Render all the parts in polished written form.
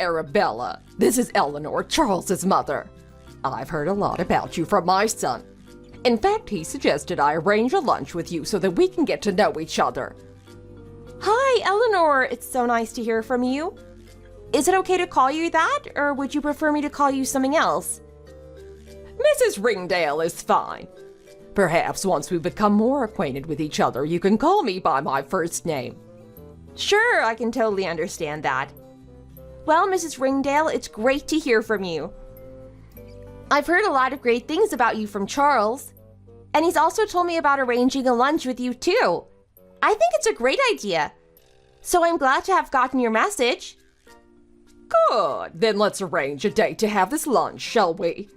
Arabella. This is Eleanor, Charles's mother. I've heard a lot about you from my son. In fact, he suggested I arrange a lunch with you so that we can get to know each other. Hi, Eleanor. It's so nice to hear from you. Is it okay to call you that, or would you prefer me to call you something else? Mrs. Ringdale is fine. Perhaps once we become more acquainted with each other, you can call me by my first name. Sure, I can totally understand that. Well, Mrs. Ringdale, it's great to hear from you. I've heard a lot of great things about you from Charles, and he's also told me about arranging a lunch with you too. I think it's a great idea. So I'm glad to have gotten your message. Good. Then let's arrange a date to have this lunch, shall we?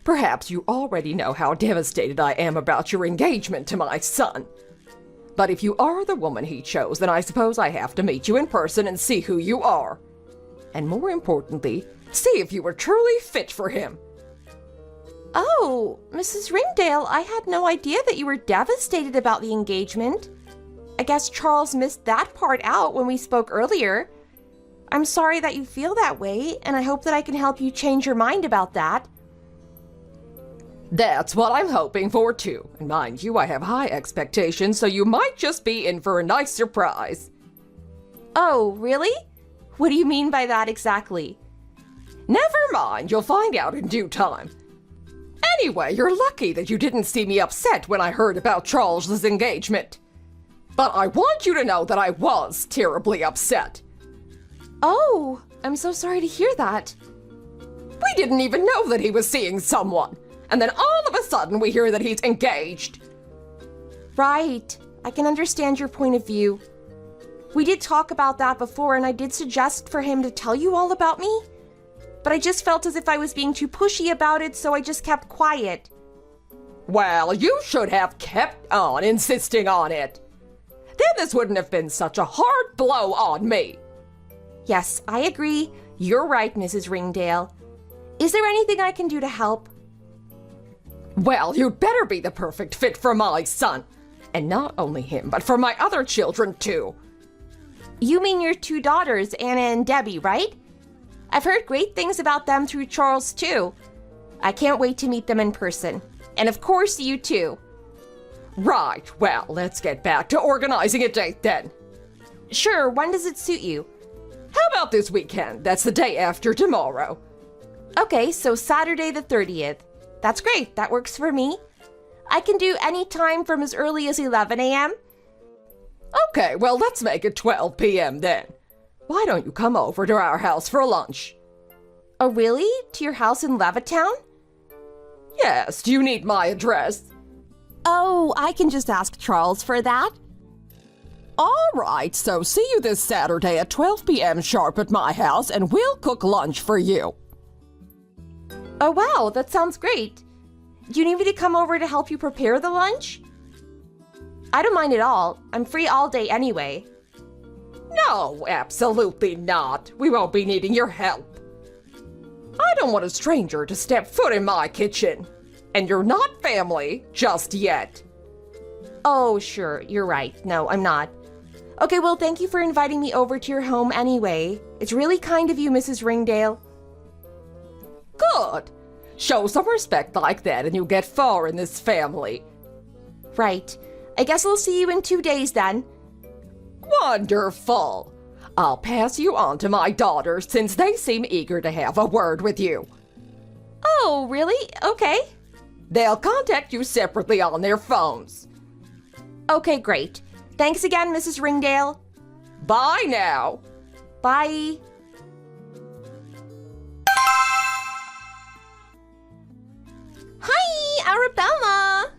Perhaps you already know how devastated I am about your engagement to my son. But if you are the woman he chose, then I suppose I have to meet you in person and see who you are. And more importantly, see if you were truly fit for him. Oh, Mrs. Ringdale, I had no idea that you were devastated about the engagement. I guess Charles missed that part out when we spoke earlier. I'm sorry that you feel that way, and I hope that I can help you change your mind about that. That's what I'm hoping for, too. And mind you, I have high expectations, so you might just be in for a nice surprise. Oh, really? What do you mean by that exactly? Never mind, you'll find out in due time. Anyway, you're lucky that you didn't see me upset when I heard about Charles's engagement. But I want you to know that I was terribly upset. Oh, I'm so sorry to hear that. We didn't even know that he was seeing someone. And then all of a sudden we hear that he's engaged. Right. I can understand your point of view. We did talk about that before, and I did suggest for him to tell you all about me. But I just felt as if I was being too pushy about it, so I just kept quiet. Well, you should have kept on insisting on it. Then this wouldn't have been such a hard blow on me. Yes, I agree. You're right, Mrs. Ringdale. Is there anything I can do to help? Well, you'd better be the perfect fit for my son. And not only him, but for my other children, too. You mean your two daughters, Anna and Debbie, right? I've heard great things about them through Charles, too. I can't wait to meet them in person. And of course, you too. Right, well, let's get back to organizing a date then. Sure, when does it suit you? How about this weekend? That's the day after tomorrow. Okay, so Saturday the 30th. That's great, that works for me. I can do any time from as early as 11 a.m. Okay, well, let's make it 12 p.m. then. Why don't you come over to our house for lunch? Oh, really? To your house in Levittown? Yes, do you need my address? Oh, I can just ask Charles for that. All right, so see you this Saturday at 12 p.m. sharp at my house, and we'll cook lunch for you. Oh, wow, that sounds great. Do you need me to come over to help you prepare the lunch? I don't mind at all. I'm free all day anyway. No, absolutely not. We won't be needing your help. I don't want a stranger to step foot in my kitchen. And you're not family just yet. Oh, sure, you're right. No, I'm not. Okay, well, thank you for inviting me over to your home anyway. It's really kind of you, Mrs. Ringdale. Good. Show some respect like that and you'll get far in this family. Right. I guess I'll see you in 2 days then. Wonderful. I'll pass you on to my daughters since they seem eager to have a word with you. Oh, really? Okay. They'll contact you separately on their phones. Okay, great. Thanks again, Mrs. Ringdale. Bye now. Bye. Hi, Arabella.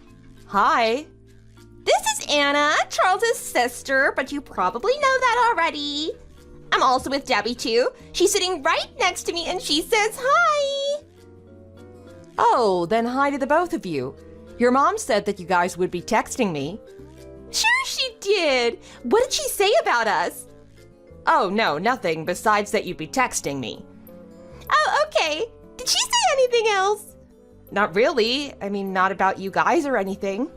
Hi. This is Anna, Charles's sister, but you probably know that already. I'm also with Debbie, too. She's sitting right next to me, and she says hi. Oh, then hi to the both of you. Your mom said that you guys would be texting me. Sure she did. What did she say about us? Oh, no, nothing besides that you'd be texting me. Oh, okay. Did she say anything else? Not really. I mean, not about you guys or anything.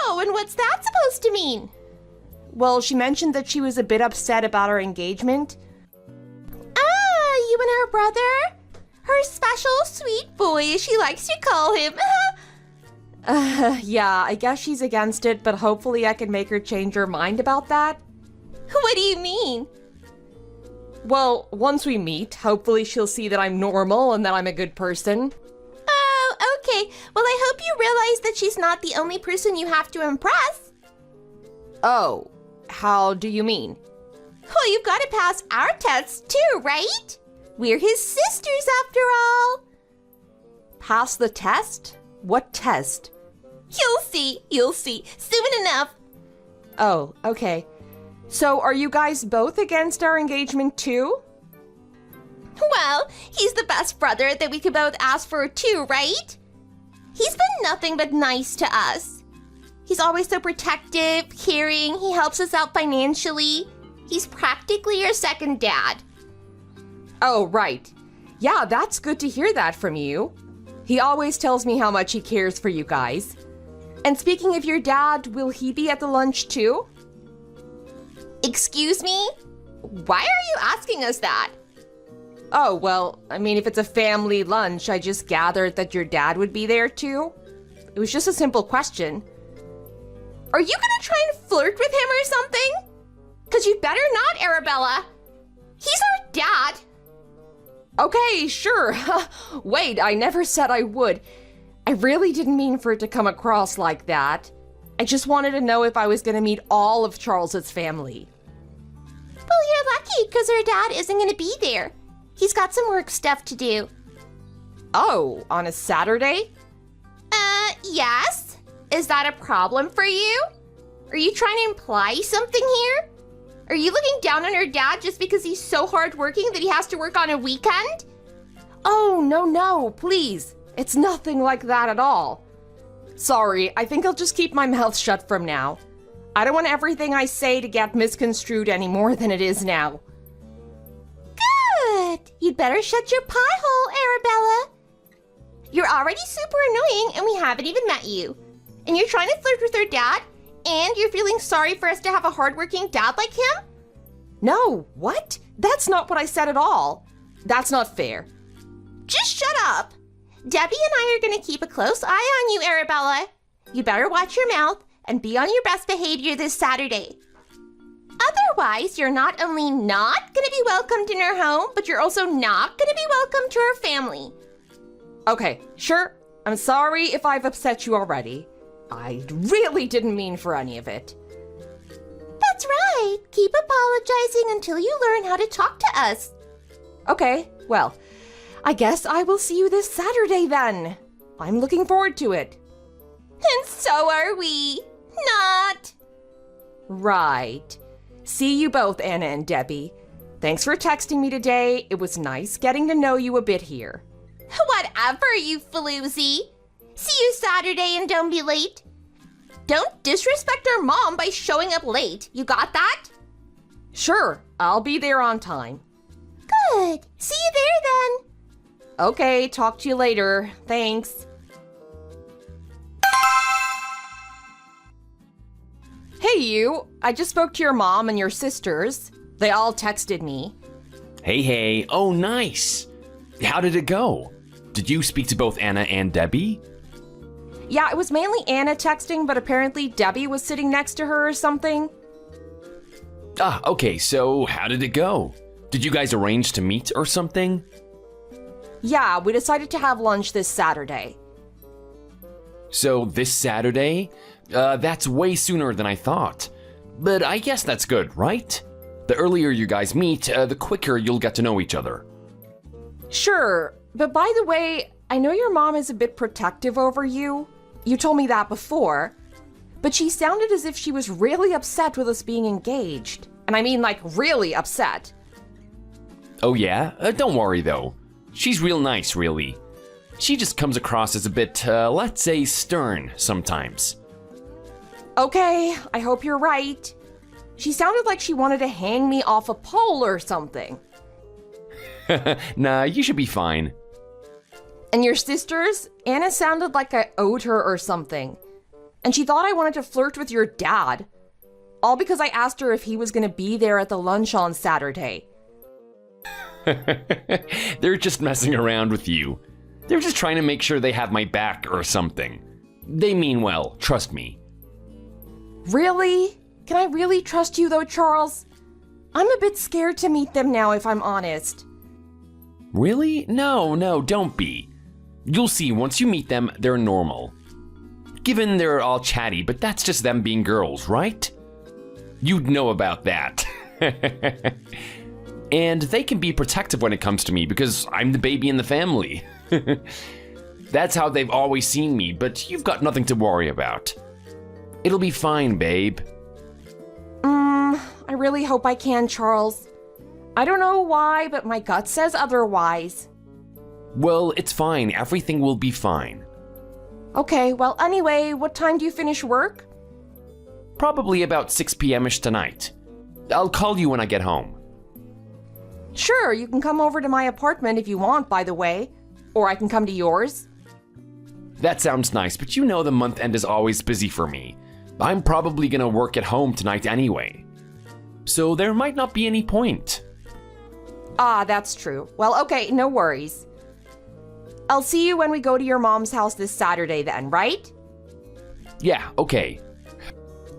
Oh, and what's that supposed to mean? Well, she mentioned that she was a bit upset about our engagement. you and her brother? Her special sweet boy, as she likes to call him. Yeah, I guess she's against it, but hopefully I can make her change her mind about that. What do you mean? Well, once we meet, hopefully she'll see that I'm normal and that I'm a good person. Oh, okay. Well, I hope you realize that she's not the only person you have to impress. Oh, how do you mean? Well, you've got to pass our tests too, right? We're his sisters after all. Pass the test? What test? You'll see, soon enough. Oh, okay. So are you guys both against our engagement too? Well, he's the best brother that we could both ask for too, right? He's been nothing but nice to us. He's always so protective, caring, he helps us out financially. He's practically your second dad. Oh, right. Yeah, that's good to hear that from you. He always tells me how much he cares for you guys. And speaking of your dad, will he be at the lunch too? Excuse me? Why are you asking us that? Oh, well, I mean, if it's a family lunch, I just gathered that your dad would be there too. It was just a simple question. Are you gonna try and flirt with him or something? Because you'd better not, Arabella. He's our dad. Okay, sure. Wait, I never said I would. I really didn't mean for it to come across like that. I just wanted to know if I was going to meet all of Charles's family. Well, you're lucky because our dad isn't going to be there. He's got some work stuff to do. Oh, on a Saturday? Yes? Is that a problem for you? Are you trying to imply something here? Are you looking down on our dad just because he's so hardworking that he has to work on a weekend? Oh, no, please. It's nothing like that at all. Sorry, I think I'll just keep my mouth shut from now. I don't want everything I say to get misconstrued any more than it is now. Good! You'd better shut your pie hole, Arabella. You're already super annoying and we haven't even met you. And you're trying to flirt with our dad? And you're feeling sorry for us to have a hardworking dad like him? No, what? That's not what I said at all. That's not fair. Just shut up. Debbie and I are going to keep a close eye on you, Arabella. You better watch your mouth and be on your best behavior this Saturday. Otherwise, you're not only not going to be welcomed in our home, but you're also not going to be welcomed to our family. Okay, sure. I'm sorry if I've upset you already. I really didn't mean for any of it. That's right. Keep apologizing until you learn how to talk to us. Okay, well, I guess I will see you this Saturday then. I'm looking forward to it. And so are we. Not. Right. See you both, Anna and Debbie. Thanks for texting me today. It was nice getting to know you a bit here. Whatever, you floozy. See you Saturday and don't be late. Don't disrespect our mom by showing up late. You got that? Sure, I'll be there on time. Good. See you there then. Okay, talk to you later. Thanks. Hey, you. I just spoke to your mom and your sisters. They all texted me. Hey. Oh, nice. How did it go? Did you speak to both Anna and Debbie? Yeah, it was mainly Anna texting, but apparently Debbie was sitting next to her or something. Okay, so how did it go? Did you guys arrange to meet or something? Yeah, we decided to have lunch this Saturday. So this Saturday? That's way sooner than I thought. But I guess that's good, right? The earlier you guys meet, the quicker you'll get to know each other. Sure, but by the way, I know your mom is a bit protective over you. You told me that before. But she sounded as if she was really upset with us being engaged. And I mean, like, really upset. Oh yeah? Don't worry though. She's real nice, really. She just comes across as a bit, let's say, stern sometimes. Okay, I hope you're right. She sounded like she wanted to hang me off a pole or something. Nah, you should be fine. And your sisters? Anna sounded like I owed her or something. And she thought I wanted to flirt with your dad. All because I asked her if he was going to be there at the lunch on Saturday. They're just messing around with you. They're just trying to make sure they have my back or something. They mean well, trust me. Really? Can I really trust you though, Charles? I'm a bit scared to meet them now, if I'm honest. Really? No, don't be. You'll see, once you meet them, they're normal. Given they're all chatty, but that's just them being girls, right? You'd know about that. And they can be protective when it comes to me because I'm the baby in the family. That's how they've always seen me, but you've got nothing to worry about. It'll be fine, babe. I really hope I can, Charles. I don't know why, but my gut says otherwise. Well, it's fine. Everything will be fine. Okay, well, anyway, what time do you finish work? Probably about 6 p.m.-ish tonight. I'll call you when I get home. Sure, you can come over to my apartment if you want, by the way. Or I can come to yours. That sounds nice, but you know the month end is always busy for me. I'm probably gonna work at home tonight anyway. So there might not be any point. Ah, that's true. Well, okay, no worries. I'll see you when we go to your mom's house this Saturday then, right? Yeah, okay.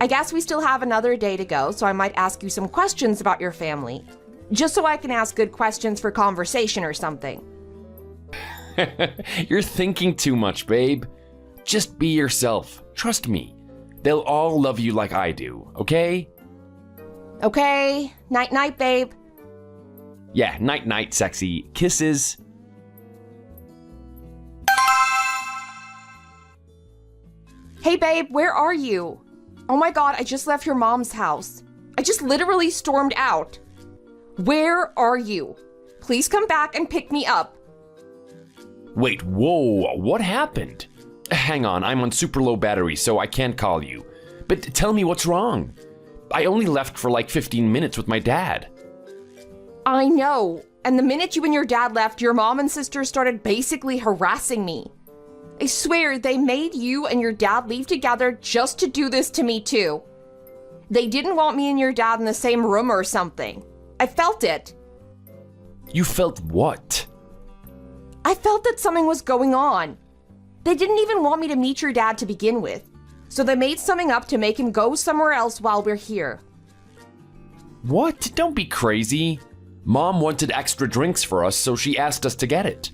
I guess we still have another day to go, so I might ask you some questions about your family. Just so I can ask good questions for conversation or something. You're thinking too much, babe. Just be yourself. Trust me. They'll all love you like I do, okay? Okay, night-night, babe. Yeah, night-night, sexy. Kisses. Hey, babe, where are you? Oh my god, I just left your mom's house. I just literally stormed out. Where are you? Please come back and pick me up. Wait, whoa, what happened? Hang on, I'm on super low battery, so I can't call you. But tell me what's wrong. I only left for like 15 minutes with my dad. I know. And the minute you and your dad left, your mom and sister started basically harassing me. I swear, they made you and your dad leave together just to do this to me too. They didn't want me and your dad in the same room or something. I felt it. You felt what? I felt that something was going on. They didn't even want me to meet your dad to begin with. So they made something up to make him go somewhere else while we're here. What? Don't be crazy. Mom wanted extra drinks for us, so she asked us to get it.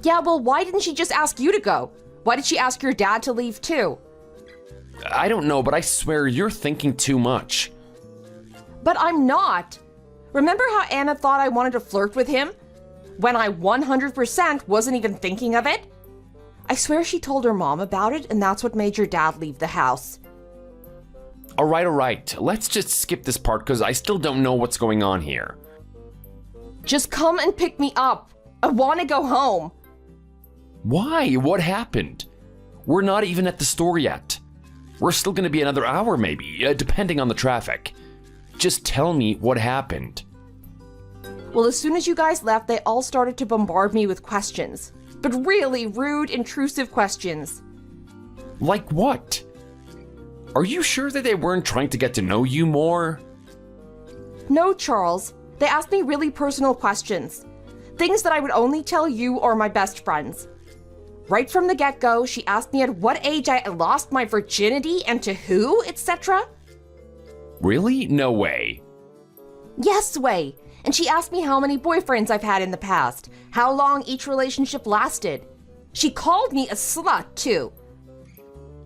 Yeah, well, why didn't she just ask you to go? Why did she ask your dad to leave too? I don't know, but I swear you're thinking too much. But I'm not. Remember how Anna thought I wanted to flirt with him? When I 100% wasn't even thinking of it? I swear she told her mom about it, and that's what made your dad leave the house. All right. Let's just skip this part because I still don't know what's going on here. Just come and pick me up. I want to go home. Why? What happened? We're not even at the store yet. We're still gonna be another hour maybe, depending on the traffic. Just tell me what happened. Well, as soon as you guys left, they all started to bombard me with questions. But really rude, intrusive questions. Like what? Are you sure that they weren't trying to get to know you more? No, Charles. They asked me really personal questions. Things that I would only tell you or my best friends. Right from the get-go, she asked me at what age I had lost my virginity and to who, etc. Really? No way. Yes way. And she asked me how many boyfriends I've had in the past, how long each relationship lasted. She called me a slut, too.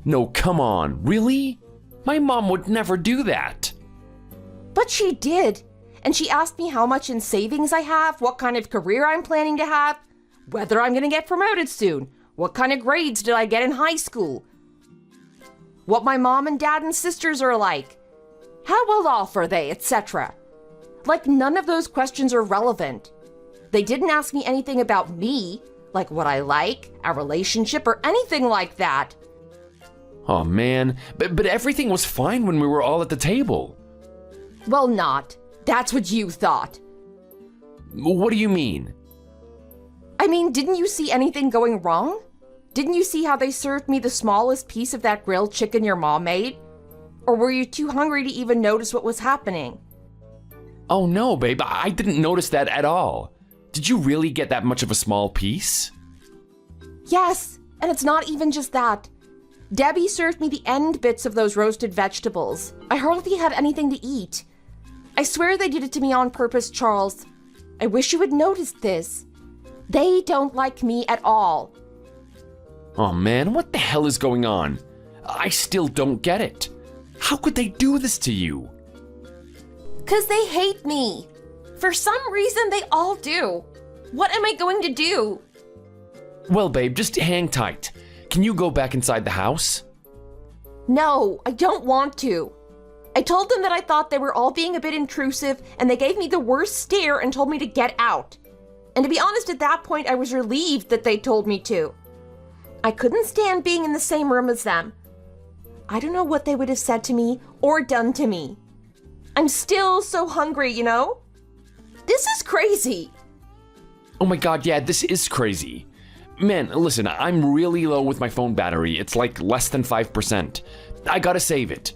No, come on. Really? My mom would never do that. But she did. And she asked me how much in savings I have, what kind of career I'm planning to have, whether I'm going to get promoted soon, what kind of grades did I get in high school, what my mom and dad and sisters are like, how well off are they, etc. Like none of those questions are relevant. They didn't ask me anything about me, like what I like, our relationship, or anything like that. Oh man, but everything was fine when we were all at the table. Well, not. That's what you thought. What do you mean? I mean, didn't you see anything going wrong? Didn't you see how they served me the smallest piece of that grilled chicken your mom made? Or were you too hungry to even notice what was happening? Oh no, babe, I didn't notice that at all. Did you really get that much of a small piece? Yes, and it's not even just that. Debbie served me the end bits of those roasted vegetables. I hardly had anything to eat. I swear they did it to me on purpose, Charles. I wish you had noticed this. They don't like me at all. Oh man, what the hell is going on? I still don't get it. How could they do this to you? 'Cause they hate me. For some reason, they all do. What am I going to do? Well, babe, just hang tight. Can you go back inside the house? No, I don't want to. I told them that I thought they were all being a bit intrusive, and they gave me the worst stare and told me to get out. And to be honest, at that point, I was relieved that they told me to. I couldn't stand being in the same room as them. I don't know what they would have said to me or done to me. I'm still so hungry, you know? This is crazy. Oh my god, yeah, this is crazy. Man, listen, I'm really low with my phone battery. It's like less than 5%. I gotta save it.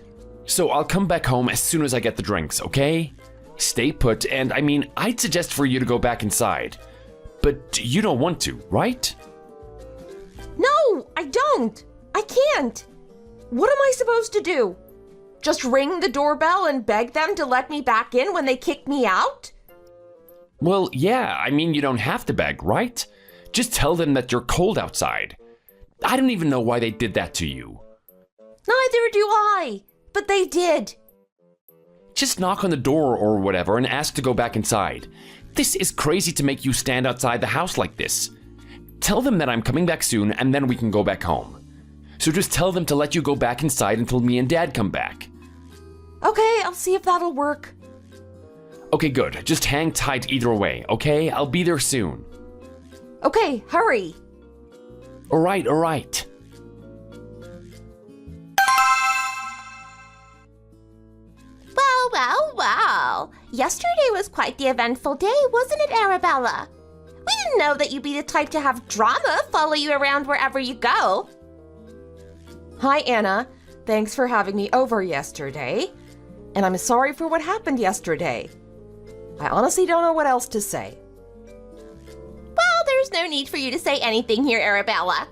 So I'll come back home as soon as I get the drinks, okay? Stay put, and I mean, I'd suggest for you to go back inside. But you don't want to, right? No, I don't. I can't. What am I supposed to do? Just ring the doorbell and beg them to let me back in when they kick me out? Well, yeah, I mean, you don't have to beg, right? Just tell them that you're cold outside. I don't even know why they did that to you. Neither do I, but they did. Just knock on the door or whatever and ask to go back inside. This is crazy to make you stand outside the house like this. Tell them that I'm coming back soon and then we can go back home. So just tell them to let you go back inside until me and Dad come back. Okay, I'll see if that'll work. Okay, good. Just hang tight either way, okay? I'll be there soon. Okay, hurry. All right. Well. Yesterday was quite the eventful day, wasn't it, Arabella? We didn't know that you'd be the type to have drama follow you around wherever you go. Hi, Anna. Thanks for having me over yesterday. And I'm sorry for what happened yesterday. I honestly don't know what else to say. Well, there's no need for you to say anything here, Arabella.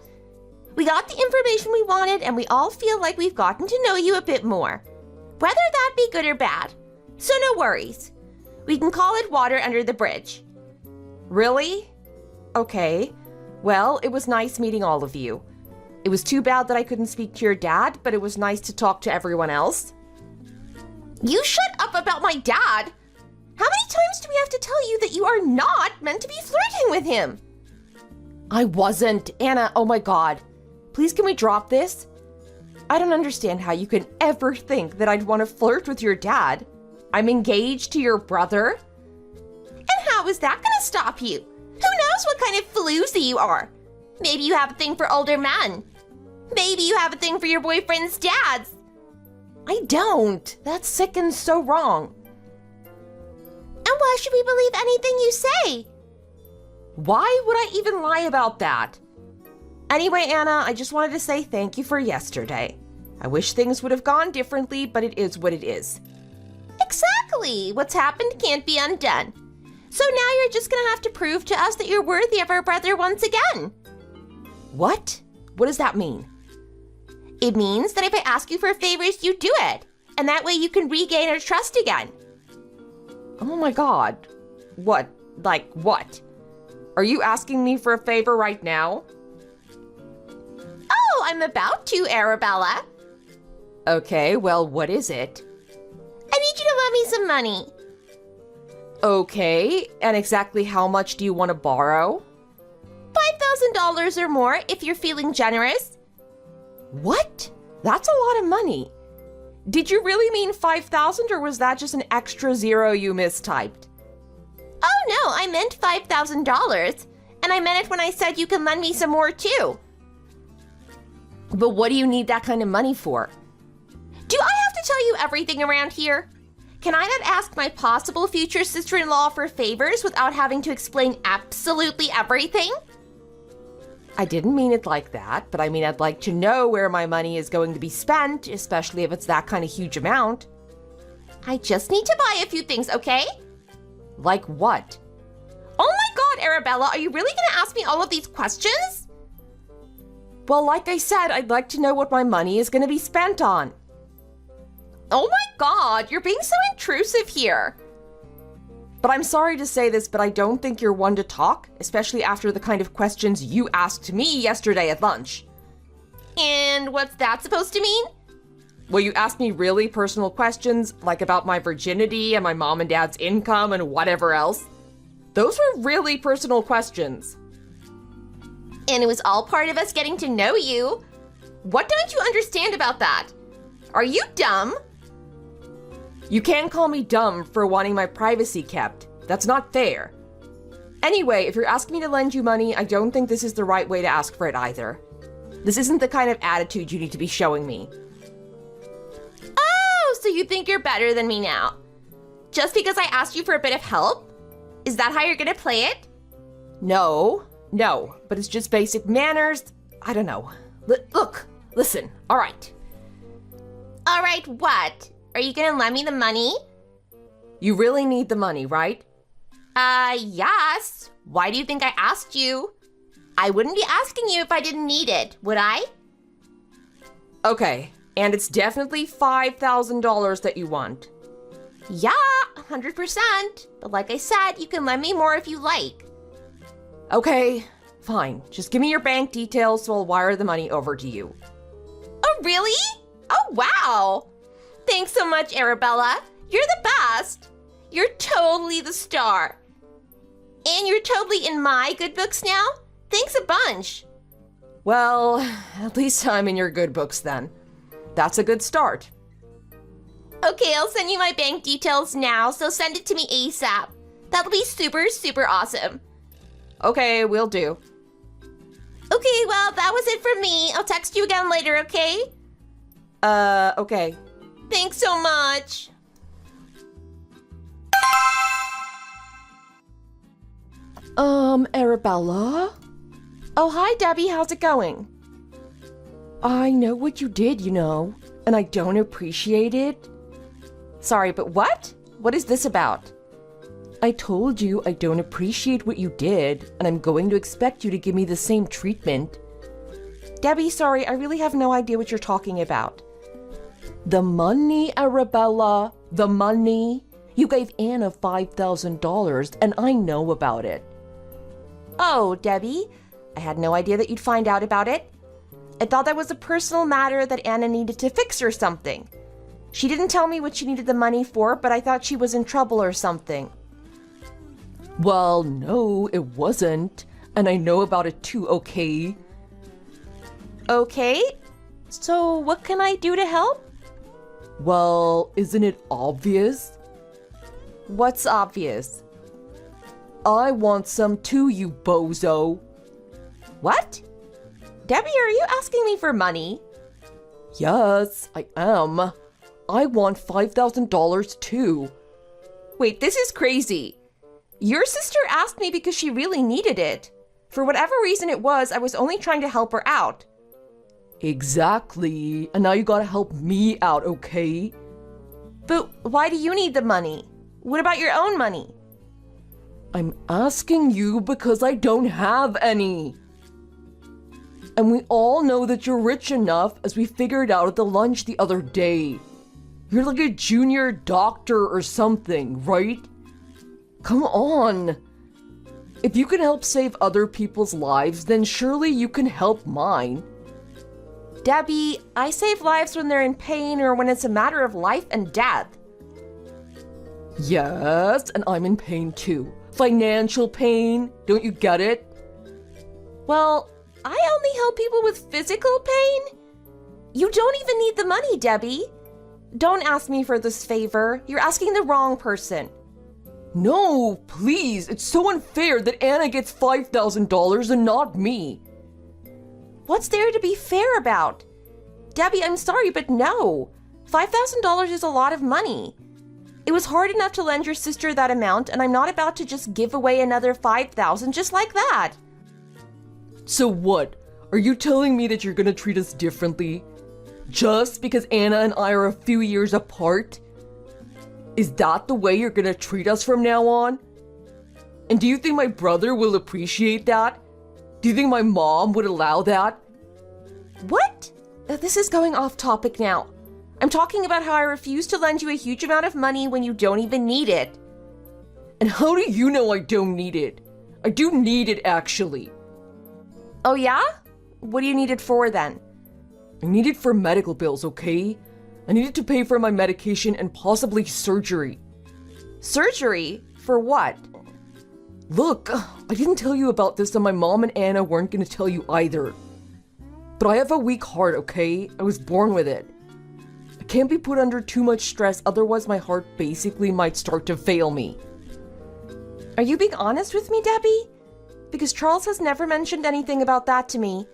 We got the information we wanted, and we all feel like we've gotten to know you a bit more. Whether that be good or bad. So no worries. We can call it water under the bridge. Really? Okay. Well, it was nice meeting all of you. It was too bad that I couldn't speak to your dad, but it was nice to talk to everyone else. You shut up about my dad! How many times do we have to tell you that you are not meant to be flirting with him? I wasn't. Anna, oh my god. Please can we drop this? I don't understand how you can ever think that I'd want to flirt with your dad. I'm engaged to your brother. And how is that gonna stop you? Who knows what kind of floozy you are? Maybe you have a thing for older men. Maybe you have a thing for your boyfriend's dads. I don't. That's sick and so wrong. And why should we believe anything you say? Why would I even lie about that? Anyway, Anna, I just wanted to say thank you for yesterday. I wish things would have gone differently, but it is what it is. Exactly. What's happened can't be undone. So now you're just gonna have to prove to us that you're worthy of our brother once again. What? What does that mean? It means that if I ask you for favors, you do it. And that way you can regain our trust again. Oh my god. What? Like what? Are you asking me for a favor right now? Oh, I'm about to, Arabella. Okay, well, what is it? I need you to lend me some money. Okay, and exactly how much do you want to borrow? $5,000 or more if you're feeling generous. What? That's a lot of money. Did you really mean 5,000 or was that just an extra zero you mistyped? Oh no, I meant $5,000. And I meant it when I said you can lend me some more too. But what do you need that kind of money for? Do I have to tell you everything around here? Can I not ask my possible future sister-in-law for favors without having to explain absolutely everything? I didn't mean it like that, but I mean I'd like to know where my money is going to be spent, especially if it's that kind of huge amount. I just need to buy a few things, okay? Like what? Oh my god, Arabella, are you really gonna ask me all of these questions? Well, like I said, I'd like to know what my money is gonna be spent on. Oh my god, you're being so intrusive here. But I'm sorry to say this, but I don't think you're one to talk, especially after the kind of questions you asked me yesterday at lunch. And what's that supposed to mean? Well, you asked me really personal questions, like about my virginity and my mom and dad's income and whatever else. Those were really personal questions. And it was all part of us getting to know you. What don't you understand about that? Are you dumb? You can't call me dumb for wanting my privacy kept. That's not fair. Anyway, if you're asking me to lend you money, I don't think this is the right way to ask for it either. This isn't the kind of attitude you need to be showing me. Oh, so you think you're better than me now? Just because I asked you for a bit of help? Is that how you're gonna play it? No, but it's just basic manners. I don't know. Look, listen, all right. All right, what? Are you gonna lend me the money? You really need the money, right? Yes. Why do you think I asked you? I wouldn't be asking you if I didn't need it, would I? Okay, and it's definitely $5,000 that you want. Yeah, 100%. But like I said, you can lend me more if you like. Okay, fine. Just give me your bank details so I'll wire the money over to you. Oh, really? Oh, wow. Thanks so much, Arabella. You're the best. You're totally the star. And you're totally in my good books now? Thanks a bunch. Well, at least I'm in your good books then. That's a good start. Okay, I'll send you my bank details now, so send it to me ASAP. That'll be super, super awesome. Okay, will do. Okay, well, that was it from me. I'll text you again later, okay? Okay. Thanks so much. Arabella? Oh, hi, Debbie. How's it going? I know what you did, and I don't appreciate it. Sorry, but what? What is this about? I told you I don't appreciate what you did, and I'm going to expect you to give me the same treatment. Debbie, sorry, I really have no idea what you're talking about. The money, Arabella, the money. You gave Anna $5,000, and I know about it. Oh, Debbie, I had no idea that you'd find out about it. I thought that was a personal matter that Anna needed to fix or something. She didn't tell me what she needed the money for, but I thought she was in trouble or something. Well, no, it wasn't. And I know about it too, okay? Okay, so what can I do to help? Well, isn't it obvious? What's obvious? I want some too, you bozo. What? Debbie, are you asking me for money? Yes, I am. I want $5,000 too. Wait, this is crazy. Your sister asked me because she really needed it. For whatever reason it was, I was only trying to help her out. Exactly. And now you gotta help me out, okay? But why do you need the money? What about your own money? I'm asking you because I don't have any. And we all know that you're rich enough, as we figured out at the lunch the other day. You're like a junior doctor or something, right? Come on. If you can help save other people's lives, then surely you can help mine. Debbie, I save lives when they're in pain or when it's a matter of life and death. Yes, and I'm in pain too. Financial pain. Don't you get it? Well, I only help people with physical pain. You don't even need the money, Debbie. Don't ask me for this favor. You're asking the wrong person. No, please. It's so unfair that Anna gets $5,000 and not me. What's there to be fair about? Debbie, I'm sorry, but no. $5,000 is a lot of money. It was hard enough to lend your sister that amount, and I'm not about to just give away another $5,000 just like that. So what? Are you telling me that you're gonna treat us differently? Just because Anna and I are a few years apart? Is that the way you're gonna treat us from now on? And do you think my brother will appreciate that? Do you think my mom would allow that? What? This is going off topic now. I'm talking about how I refuse to lend you a huge amount of money when you don't even need it. And how do you know I don't need it? I do need it, actually. Oh yeah? What do you need it for then? I need it for medical bills, okay? I need it to pay for my medication and possibly surgery. Surgery? For what? Look, I didn't tell you about this and my mom and Anna weren't gonna tell you either. But I have a weak heart, okay? I was born with it. I can't be put under too much stress, otherwise my heart basically might start to fail me. Are you being honest with me, Debbie? Because Charles has never mentioned anything about that to me.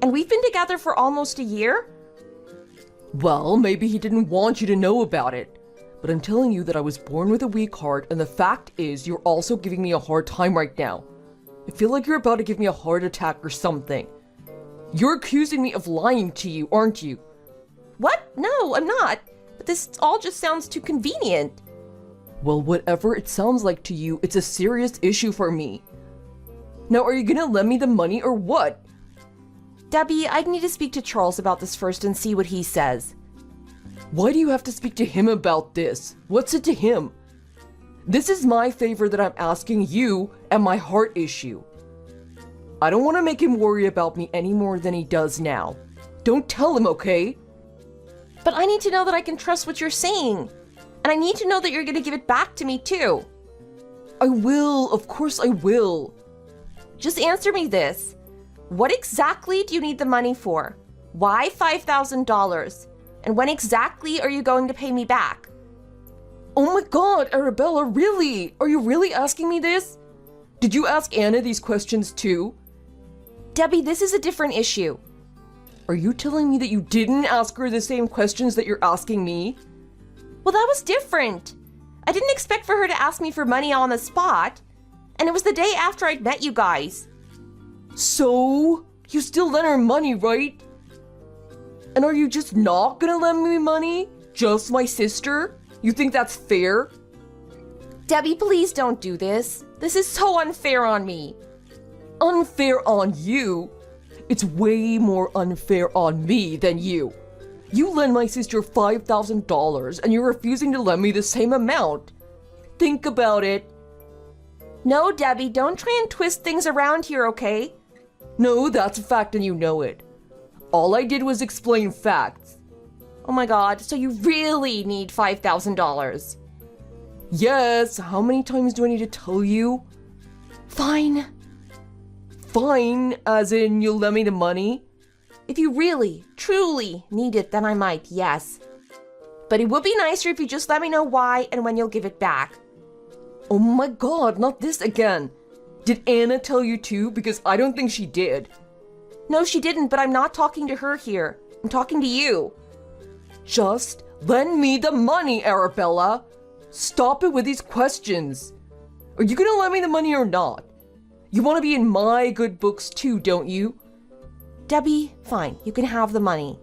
And we've been together for almost a year? Well, maybe he didn't want you to know about it. But I'm telling you that I was born with a weak heart, and the fact is you're also giving me a hard time right now. I feel like you're about to give me a heart attack or something. You're accusing me of lying to you, aren't you? What? No, I'm not. But this all just sounds too convenient. Well, whatever it sounds like to you, it's a serious issue for me. Now, are you gonna lend me the money or what? Debbie, I'd need to speak to Charles about this first and see what he says. Why do you have to speak to him about this? What's it to him? This is my favor that I'm asking you and my heart issue. I don't want to make him worry about me any more than he does now. Don't tell him, okay? But I need to know that I can trust what you're saying. And I need to know that you're going to give it back to me too. I will, of course I will. Just answer me this. What exactly do you need the money for? Why $5,000? And when exactly are you going to pay me back? Oh my god, Arabella, really? Are you really asking me this? Did you ask Anna these questions too? Debbie, this is a different issue. Are you telling me that you didn't ask her the same questions that you're asking me? Well, that was different. I didn't expect for her to ask me for money on the spot. And it was the day after I'd met you guys. So? You still lent her money, right? And are you just not gonna lend me money? Just my sister? You think that's fair? Debbie, please don't do this. This is so unfair on me. Unfair on you? It's way more unfair on me than you. You lend my sister $5,000 and you're refusing to lend me the same amount. Think about it. No, Debbie, don't try and twist things around here, okay? No, that's a fact and you know it. All I did was explain facts. Oh my god, so you really need $5,000. Yes, how many times do I need to tell you? Fine. Fine, as in you'll lend me the money? If you really, truly need it, then I might, yes. But it would be nicer if you just let me know why and when you'll give it back. Oh my god, not this again. Did Anna tell you too? Because I don't think she did. No, she didn't, but I'm not talking to her here. I'm talking to you. Just lend me the money, Arabella. Stop it with these questions. Are you gonna lend me the money or not? You want to be in my good books too, don't you? Debbie, fine, you can have the money.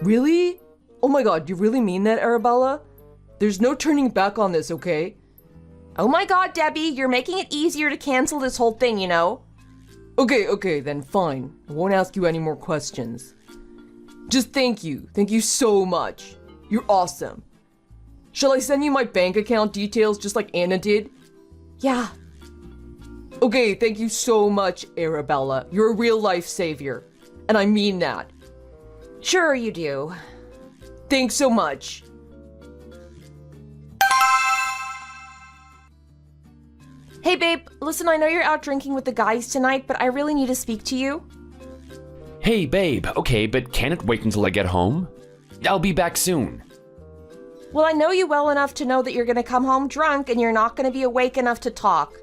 Really? Oh my god, you really mean that, Arabella? There's no turning back on this, okay? Oh my god, Debbie, you're making it easier to cancel this whole thing, you know? Okay, then fine. I won't ask you any more questions. Just thank you. Thank you so much. You're awesome. Shall I send you my bank account details just like Anna did? Yeah. Okay, thank you so much, Arabella. You're a real life savior. And I mean that. Sure you do. Thanks so much. Hey babe, listen, I know you're out drinking with the guys tonight, but I really need to speak to you. Hey, babe, okay, but can it wait until I get home? I'll be back soon. Well, I know you well enough to know that you're gonna come home drunk and you're not gonna be awake enough to talk.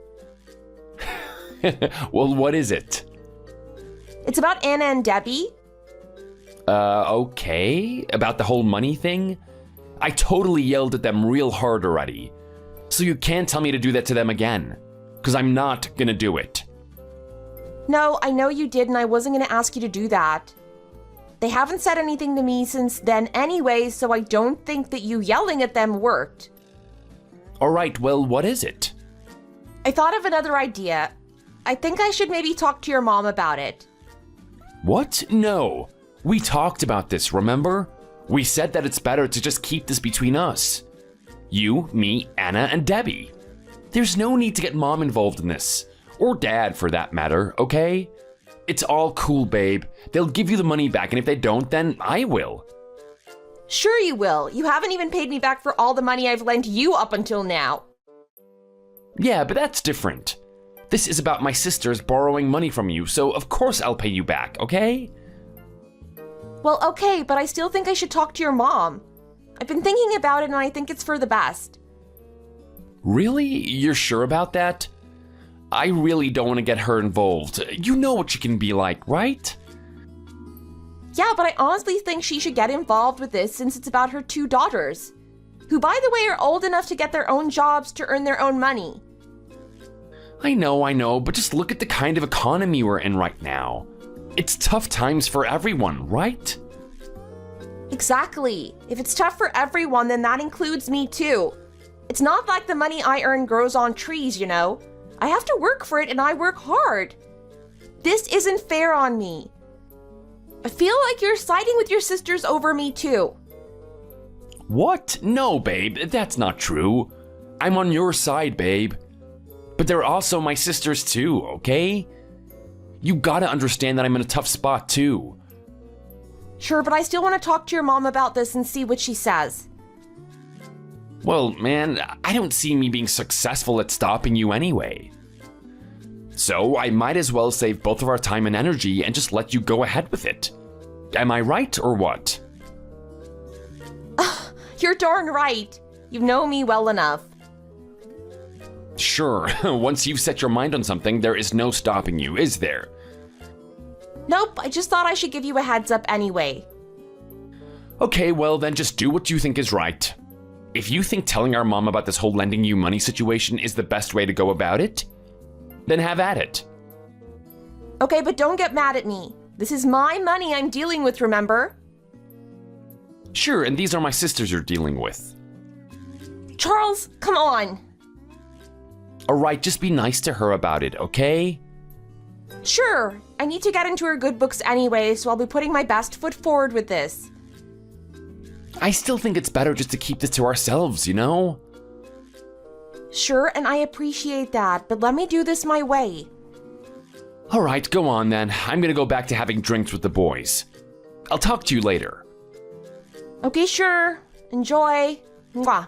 Well, what is it? It's about Anna and Debbie. Okay. About the whole money thing? I totally yelled at them real hard already. So you can't tell me to do that to them again. Because I'm not gonna do it. No, I know you did and I wasn't gonna ask you to do that. They haven't said anything to me since then anyway, so I don't think that you yelling at them worked. All right, well, what is it? I thought of another idea. I think I should maybe talk to your mom about it. What? No. We talked about this, remember? We said that it's better to just keep this between us. You, me, Anna, and Debbie. There's no need to get Mom involved in this. Or Dad, for that matter, okay? It's all cool, babe. They'll give you the money back, and if they don't, then I will. Sure you will. You haven't even paid me back for all the money I've lent you up until now. Yeah, but that's different. This is about my sisters borrowing money from you, so of course I'll pay you back, okay? Well, okay, but I still think I should talk to your mom. I've been thinking about it and I think it's for the best. Really? You're sure about that? I really don't want to get her involved. You know what she can be like, right? Yeah, but I honestly think she should get involved with this since it's about her 2 daughters, who, by the way, are old enough to get their own jobs to earn their own money. I know, but just look at the kind of economy we're in right now. It's tough times for everyone, right? Exactly. If it's tough for everyone, then that includes me too. It's not like the money I earn grows on trees, you know. I have to work for it and I work hard. This isn't fair on me. I feel like you're siding with your sisters over me too. What? No, babe, that's not true. I'm on your side, babe. But they're also my sisters too, okay? You gotta understand that I'm in a tough spot too. Sure, but I still want to talk to your mom about this and see what she says. Well, man, I don't see me being successful at stopping you anyway. So I might as well save both of our time and energy and just let you go ahead with it. Am I right or what? You're darn right. You know me well enough. Sure, once you've set your mind on something, there is no stopping you, is there? Nope, I just thought I should give you a heads up anyway. Okay, well then just do what you think is right. If you think telling our mom about this whole lending you money situation is the best way to go about it, then have at it. Okay, but don't get mad at me. This is my money I'm dealing with, remember? Sure, and these are my sisters you're dealing with. Charles, come on. Alright, just be nice to her about it, okay? Sure, I need to get into her good books anyway, so I'll be putting my best foot forward with this. I still think it's better just to keep this to ourselves, you know? Sure, and I appreciate that, but let me do this my way. Alright, go on then. I'm gonna go back to having drinks with the boys. I'll talk to you later. Okay, sure. Enjoy. Mwah.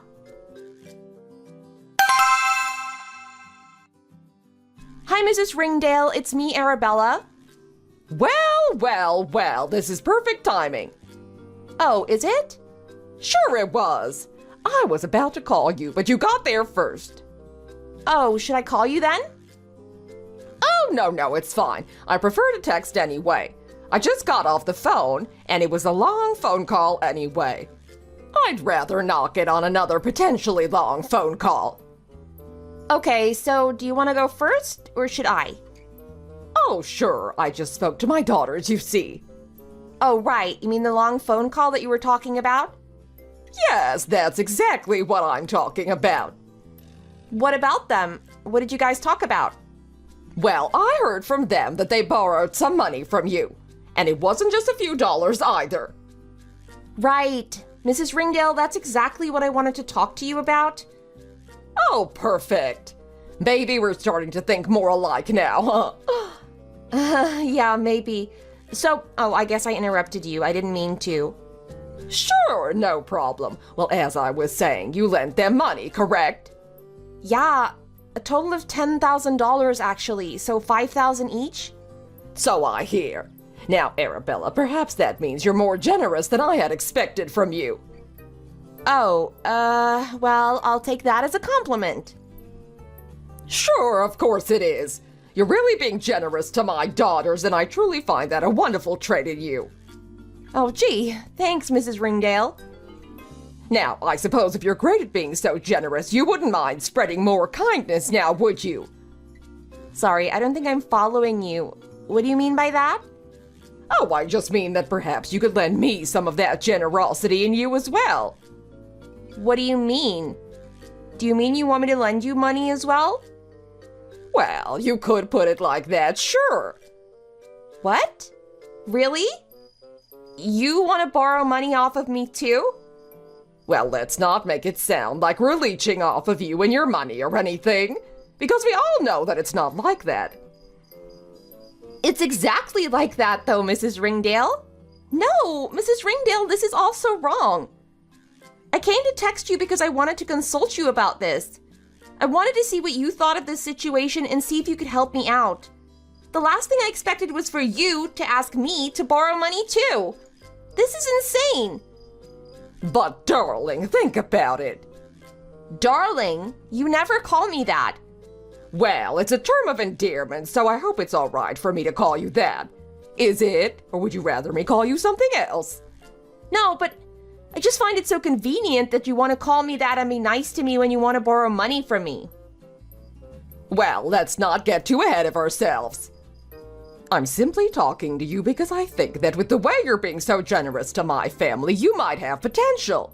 Hi, Mrs. Ringdale. It's me, Arabella. Well, this is perfect timing. Oh, is it? Sure it was. I was about to call you, but you got there first. Oh, should I call you then? Oh, no, it's fine. I prefer to text anyway. I just got off the phone, and it was a long phone call anyway. I'd rather not get on another potentially long phone call. Okay, so do you want to go first, or should I? Oh, sure. I just spoke to my daughters, you see. Oh, right. You mean the long phone call that you were talking about? Yes, that's exactly what I'm talking about. What about them? What did you guys talk about? Well, I heard from them that they borrowed some money from you. And it wasn't just a few dollars either. Right. Mrs. Ringdale, that's exactly what I wanted to talk to you about. Oh, perfect. Maybe we're starting to think more alike now, huh? Yeah, maybe. So, I guess I interrupted you. I didn't mean to. Sure, no problem. Well, as I was saying, you lent them money, correct? Yeah, a total of $10,000 actually, so $5,000 each? So I hear. Now, Arabella, perhaps that means you're more generous than I had expected from you. Oh, well, I'll take that as a compliment. Sure, of course it is. You're really being generous to my daughters, and I truly find that a wonderful trait in you. Oh, gee, thanks, Mrs. Ringdale. Now, I suppose if you're great at being so generous, you wouldn't mind spreading more kindness now, would you? Sorry, I don't think I'm following you. What do you mean by that? Oh, I just mean that perhaps you could lend me some of that generosity in you as well. What do you mean? Do you mean you want me to lend you money as well? Well, you could put it like that, sure. What? Really? You want to borrow money off of me too? Well, let's not make it sound like we're leeching off of you and your money or anything, because we all know that it's not like that. It's exactly like that, though, Mrs. Ringdale. No, Mrs. Ringdale, this is also wrong. I came to text you because I wanted to consult you about this. I wanted to see what you thought of this situation and see if you could help me out. The last thing I expected was for you to ask me to borrow money too. This is insane. But darling, think about it. Darling, you never call me that. Well, it's a term of endearment, so I hope it's all right for me to call you that. Is it? Or would you rather me call you something else? No, but I just find it so convenient that you want to call me that and be nice to me when you want to borrow money from me. Well, let's not get too ahead of ourselves. I'm simply talking to you because I think that with the way you're being so generous to my family, you might have potential.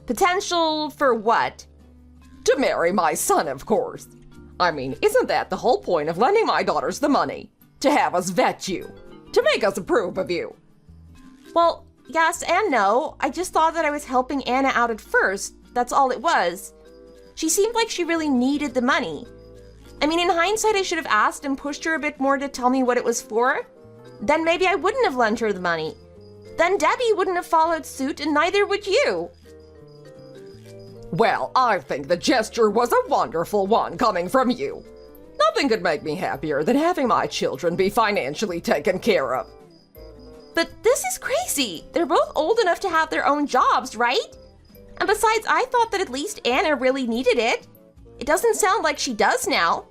Potential for what? To marry my son, of course. I mean, isn't that the whole point of lending my daughters the money? To have us vet you. To make us approve of you. Well, yes and no. I just thought that I was helping Anna out at first. That's all it was. She seemed like she really needed the money. I mean, in hindsight, I should have asked and pushed her a bit more to tell me what it was for. Then maybe I wouldn't have lent her the money. Then Debbie wouldn't have followed suit, and neither would you. Well, I think the gesture was a wonderful one coming from you. Nothing could make me happier than having my children be financially taken care of. But this is crazy. They're both old enough to have their own jobs, right? And besides, I thought that at least Anna really needed it. It doesn't sound like she does now.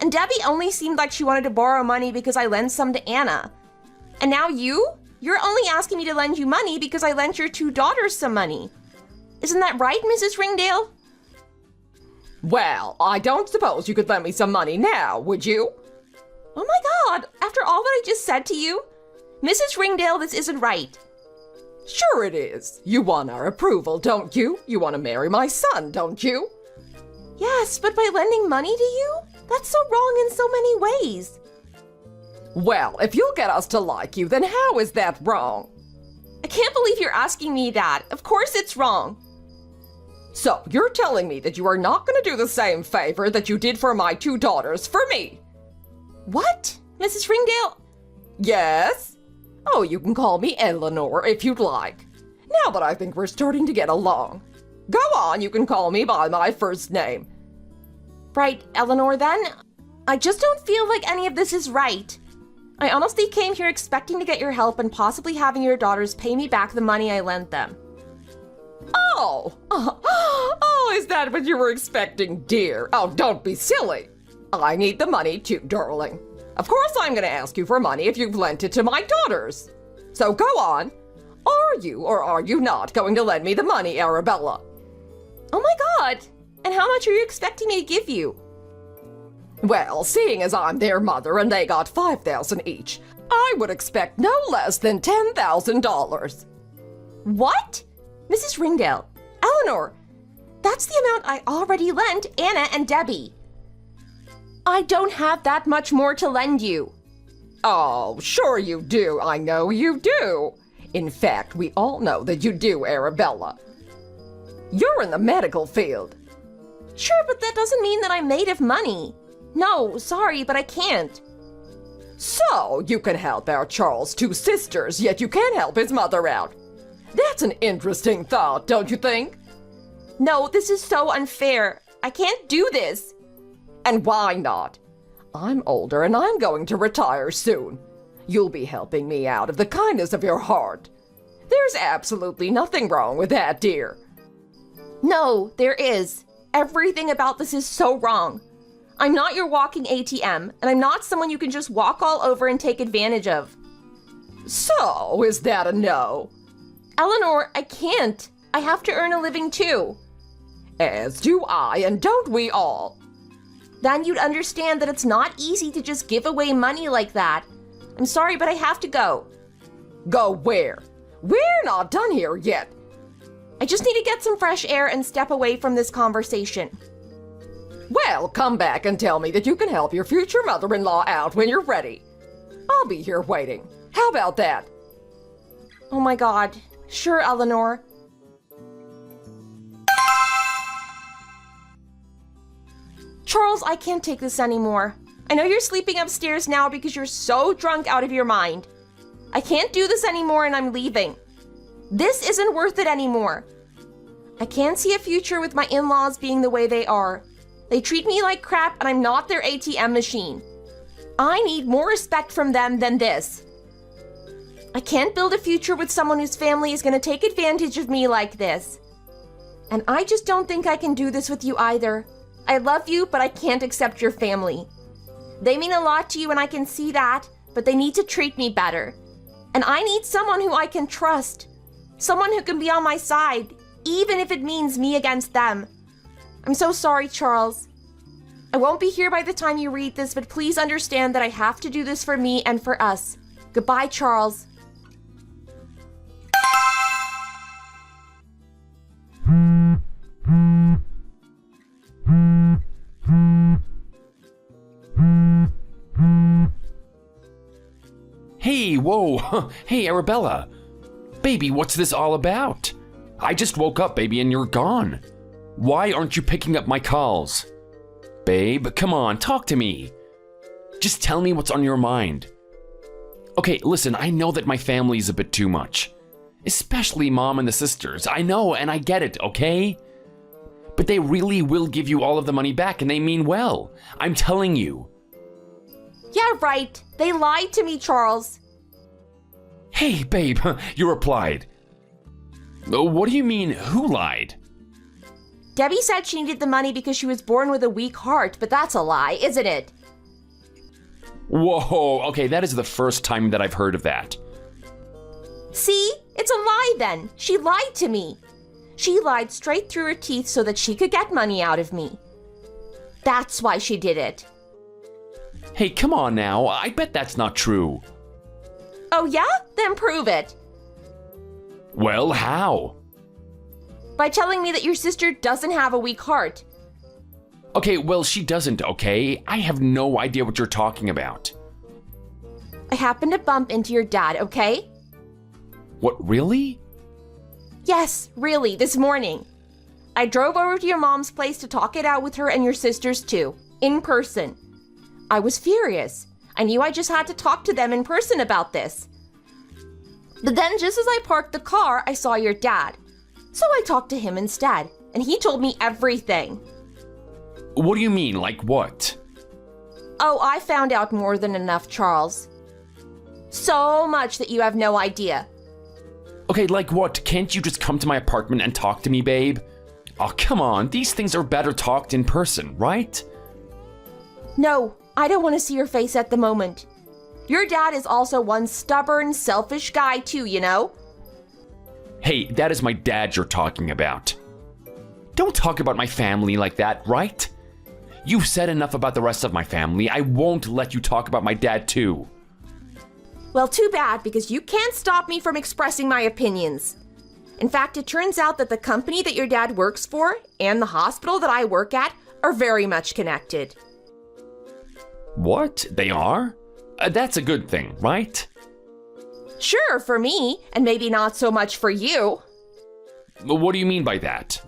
And Debbie only seemed like she wanted to borrow money because I lent some to Anna. And now you're only asking me to lend you money because I lent your two daughters some money. Isn't that right, Mrs. Ringdale? Well, I don't suppose you could lend me some money now, would you? Oh my God, after all that I just said to you? Mrs. Ringdale, this isn't right. Sure it is. You want our approval, don't you? You want to marry my son, don't you? Yes, but by lending money to you? That's so wrong in so many ways. Well, if you'll get us to like you, then how is that wrong? I can't believe you're asking me that. Of course it's wrong. So, you're telling me that you are not going to do the same favor that you did for my two daughters for me? What? Mrs. Ringdale? Yes? Oh, you can call me Eleanor if you'd like. Now that I think we're starting to get along. Go on, you can call me by my first name. Right, Eleanor, then. I just don't feel like any of this is right. I honestly came here expecting to get your help and possibly having your daughters pay me back the money I lent them. Oh, is that what you were expecting, dear? Oh, don't be silly. I need the money too, darling. Of course I'm going to ask you for money if you've lent it to my daughters. So go on. Are you or are you not going to lend me the money, Arabella? Oh my God! And how much are you expecting me to give you? Well, seeing as I'm their mother and they got $5,000 each, I would expect no less than $10,000. What? Mrs. Ringdale, Eleanor, that's the amount I already lent Anna and Debbie. I don't have that much more to lend you. Oh, sure you do. I know you do. In fact, we all know that you do, Arabella. You're in the medical field. Sure, but that doesn't mean that I'm made of money. No, sorry, but I can't. So, you can help our Charles' two sisters, yet you can't help his mother out. That's an interesting thought, don't you think? No, this is so unfair. I can't do this. And why not? I'm older and I'm going to retire soon. You'll be helping me out of the kindness of your heart. There's absolutely nothing wrong with that, dear. No, there is. Everything about this is so wrong. I'm not your walking ATM, and I'm not someone you can just walk all over and take advantage of. So, is that a no? Eleanor, I can't. I have to earn a living too. As do I, and don't we all? Then you'd understand that it's not easy to just give away money like that. I'm sorry, but I have to go. Go where? We're not done here yet. I just need to get some fresh air and step away from this conversation. Well, come back and tell me that you can help your future mother-in-law out when you're ready. I'll be here waiting. How about that? Oh my God. Sure, Eleanor. Charles, I can't take this anymore. I know you're sleeping upstairs now because you're so drunk out of your mind. I can't do this anymore and I'm leaving. This isn't worth it anymore. I can't see a future with my in-laws being the way they are. They treat me like crap and I'm not their ATM machine. I need more respect from them than this. I can't build a future with someone whose family is going to take advantage of me like this. And I just don't think I can do this with you either. I love you, but I can't accept your family. They mean a lot to you and I can see that, but they need to treat me better. And I need someone who I can trust. Someone who can be on my side, even if it means me against them. I'm so sorry, Charles. I won't be here by the time you read this, but please understand that I have to do this for me and for us. Goodbye, Charles. Hey, whoa, hey, Arabella. Baby, what's this all about? I just woke up, baby, and you're gone. Why aren't you picking up my calls? Babe, come on, talk to me. Just tell me what's on your mind. Okay, listen, I know that my family's a bit too much. Especially Mom and the sisters. I know, and I get it, okay? But they really will give you all of the money back, and they mean well. I'm telling you. Yeah, right. They lied to me, Charles. Hey, babe, you replied. What do you mean, who lied? Debbie said she needed the money because she was born with a weak heart, but that's a lie, isn't it? Whoa, okay, that is the first time that I've heard of that. See? It's a lie then. She lied to me. She lied straight through her teeth so that she could get money out of me. That's why she did it. Hey, come on now, I bet that's not true. Oh yeah? Then prove it. Well, how? By telling me that your sister doesn't have a weak heart. Okay, well, she doesn't, okay? I have no idea what you're talking about. I happened to bump into your dad, okay? What, really? Yes, really, this morning. I drove over to your mom's place to talk it out with her and your sisters too, in person. I was furious. I knew I just had to talk to them in person about this. But then just as I parked the car, I saw your dad. So I talked to him instead, and he told me everything. What do you mean, like what? Oh, I found out more than enough, Charles. So much that you have no idea. Okay, like what? Can't you just come to my apartment and talk to me, babe? Oh, come on, these things are better talked in person, right? No, I don't want to see your face at the moment. Your dad is also one stubborn, selfish guy too, you know? Hey, that is my dad you're talking about. Don't talk about my family like that, right? You've said enough about the rest of my family. I won't let you talk about my dad too. Well, too bad, because you can't stop me from expressing my opinions. In fact, it turns out that the company that your dad works for and the hospital that I work at are very much connected. What? They are? That's a good thing, right? Sure, for me, and maybe not so much for you. What do you mean by that?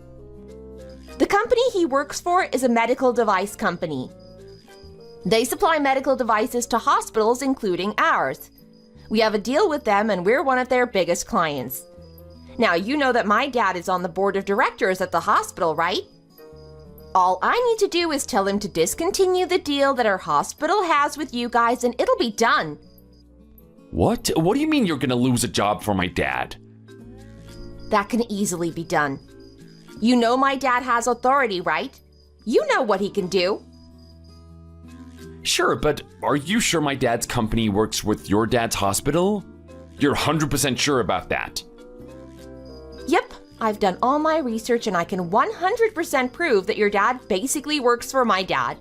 The company he works for is a medical device company. They supply medical devices to hospitals, including ours. We have a deal with them and we're one of their biggest clients. Now, you know that my dad is on the board of directors at the hospital, right? All I need to do is tell him to discontinue the deal that our hospital has with you guys and it'll be done. What? What do you mean you're gonna lose a job for my dad? That can easily be done. You know my dad has authority, right? You know what he can do. Sure, but are you sure my dad's company works with your dad's hospital? You're 100% sure about that? Yep, I've done all my research and I can 100% prove that your dad basically works for my dad.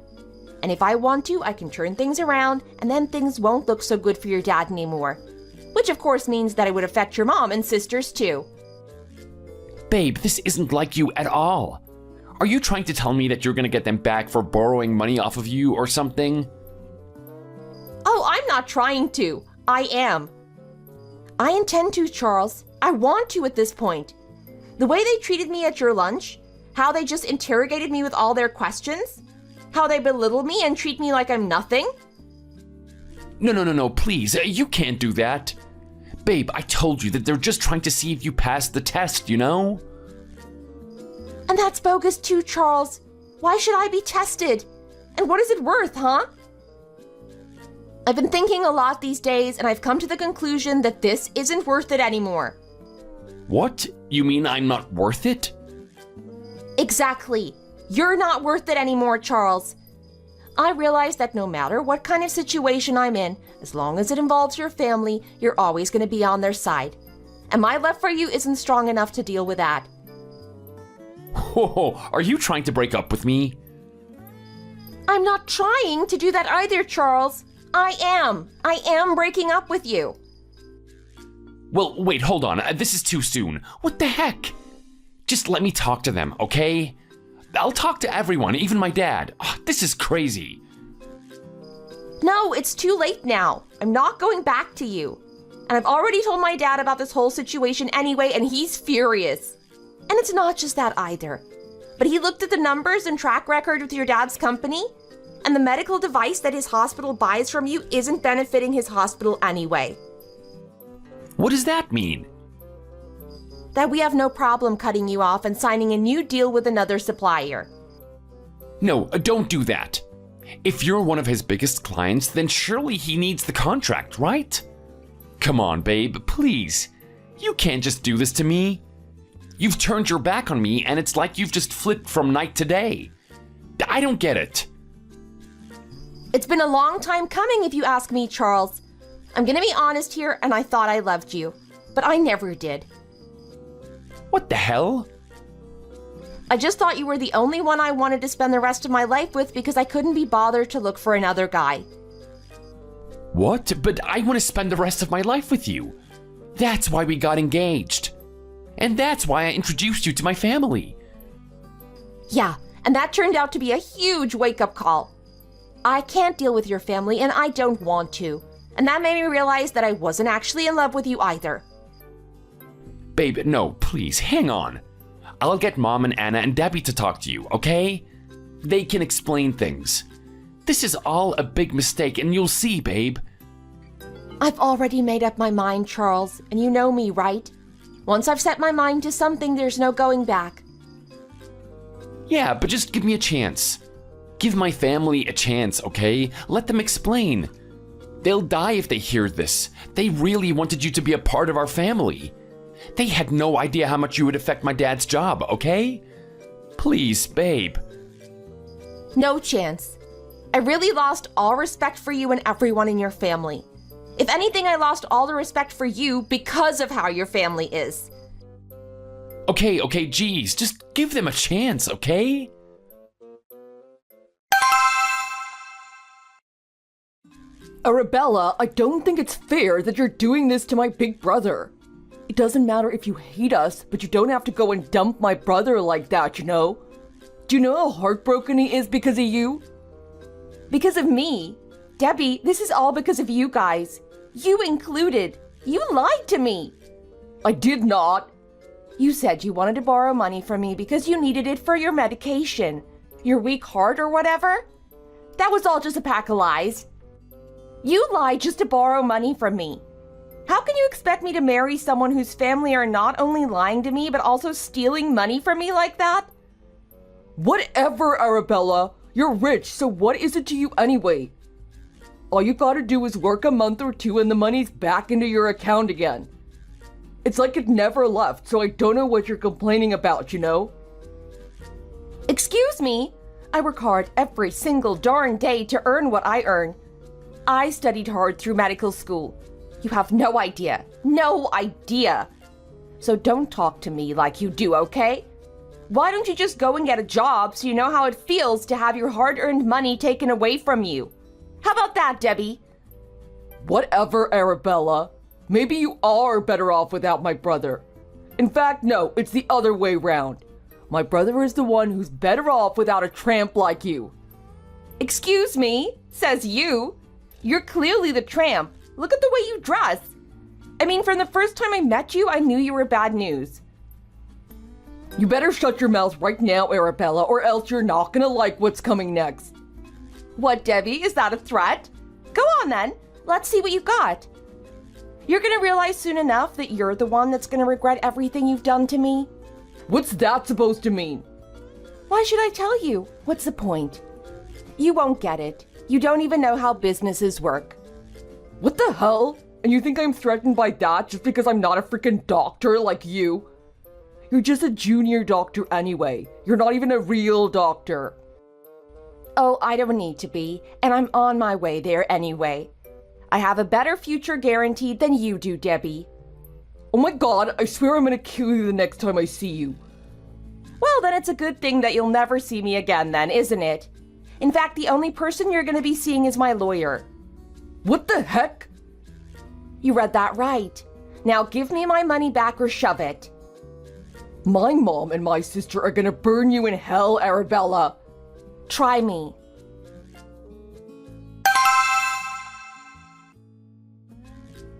And if I want to, I can turn things around and then things won't look so good for your dad anymore. which of course means that it would affect your mom and sisters too. Babe, this isn't like you at all. Are you trying to tell me that you're gonna get them back for borrowing money off of you or something? Oh, I'm not trying to. I am. I intend to, Charles. I want to at this point. The way they treated me at your lunch, how they just interrogated me with all their questions, how they belittle me and treat me like I'm nothing. No, please, you can't do that. Babe, I told you that they're just trying to see if you passed the test, you know? And that's bogus too, Charles. Why should I be tested? And what is it worth, huh? I've been thinking a lot these days, and I've come to the conclusion that this isn't worth it anymore. What? You mean I'm not worth it? Exactly. You're not worth it anymore, Charles. I realize that no matter what kind of situation I'm in, as long as it involves your family, you're always going to be on their side. And my love for you isn't strong enough to deal with that. Whoa, are you trying to break up with me? I'm not trying to do that either, Charles. I am breaking up with you. Well, wait, hold on. This is too soon. What the heck? Just let me talk to them, okay? I'll talk to everyone, even my dad. Oh, this is crazy. No, it's too late now. I'm not going back to you. And I've already told my dad about this whole situation anyway, and he's furious. And it's not just that either. But he looked at the numbers and track record with your dad's company, and the medical device that his hospital buys from you isn't benefiting his hospital anyway. What does that mean? That we have no problem cutting you off and signing a new deal with another supplier. No, don't do that. If you're one of his biggest clients, then surely he needs the contract, right? Come on, babe, please. You can't just do this to me. You've turned your back on me, and it's like you've just flipped from night to day. I don't get it. It's been a long time coming, if you ask me, Charles. I'm gonna be honest here, and I thought I loved you, but I never did. What the hell? I just thought you were the only one I wanted to spend the rest of my life with because I couldn't be bothered to look for another guy. What? But I want to spend the rest of my life with you. That's why we got engaged. And that's why I introduced you to my family. Yeah, and that turned out to be a huge wake-up call. I can't deal with your family, and I don't want to. And that made me realize that I wasn't actually in love with you either. Babe, no, please, hang on. I'll get Mom and Anna and Debbie to talk to you, okay? They can explain things. This is all a big mistake, and you'll see, babe. I've already made up my mind, Charles, and you know me, right? Once I've set my mind to something, there's no going back. Yeah, but just give me a chance. Give my family a chance, okay? Let them explain. They'll die if they hear this. They really wanted you to be a part of our family. They had no idea how much you would affect my dad's job, okay? Please, babe. No chance. I really lost all respect for you and everyone in your family. If anything, I lost all the respect for you because of how your family is. Okay, geez, just give them a chance, okay? Arabella, I don't think it's fair that you're doing this to my big brother. It doesn't matter if you hate us, but you don't have to go and dump my brother like that, you know? Do you know how heartbroken he is because of you? Because of me? Debbie, this is all because of you guys. You included. You lied to me. I did not. You said you wanted to borrow money from me because you needed it for your medication, your weak heart or whatever. That was all just a pack of lies. You lied just to borrow money from me. How can you expect me to marry someone whose family are not only lying to me, but also stealing money from me like that? Whatever, Arabella. You're rich, so what is it to you anyway? All you gotta do is work a month or two and the money's back into your account again. It's like it never left, so I don't know what you're complaining about, you know? Excuse me? I work hard every single darn day to earn what I earn. I studied hard through medical school. You have no idea. No idea. So don't talk to me like you do, okay? Why don't you just go and get a job so you know how it feels to have your hard-earned money taken away from you? How about that, Debbie? Whatever, Arabella. Maybe you are better off without my brother. In fact, no, it's the other way round. My brother is the one who's better off without a tramp like you. Excuse me, says you. You're clearly the tramp. Look at the way you dress. I mean, from the first time I met you, I knew you were bad news. You better shut your mouth right now, Arabella, or else you're not gonna like what's coming next. What, Debbie? Is that a threat? Go on then. Let's see what you got. You're gonna realize soon enough that you're the one that's gonna regret everything you've done to me. What's that supposed to mean? Why should I tell you? What's the point? You won't get it. You don't even know how businesses work. What the hell? And you think I'm threatened by that just because I'm not a freaking doctor like you? You're just a junior doctor anyway. You're not even a real doctor. Oh, I don't need to be, and I'm on my way there anyway. I have a better future guaranteed than you do, Debbie. Oh my god, I swear I'm gonna kill you the next time I see you. Well, then it's a good thing that you'll never see me again then, isn't it? In fact, the only person you're gonna be seeing is my lawyer. What the heck? You read that right. Now give me my money back or shove it. My mom and my sister are gonna burn you in hell, Arabella. Try me.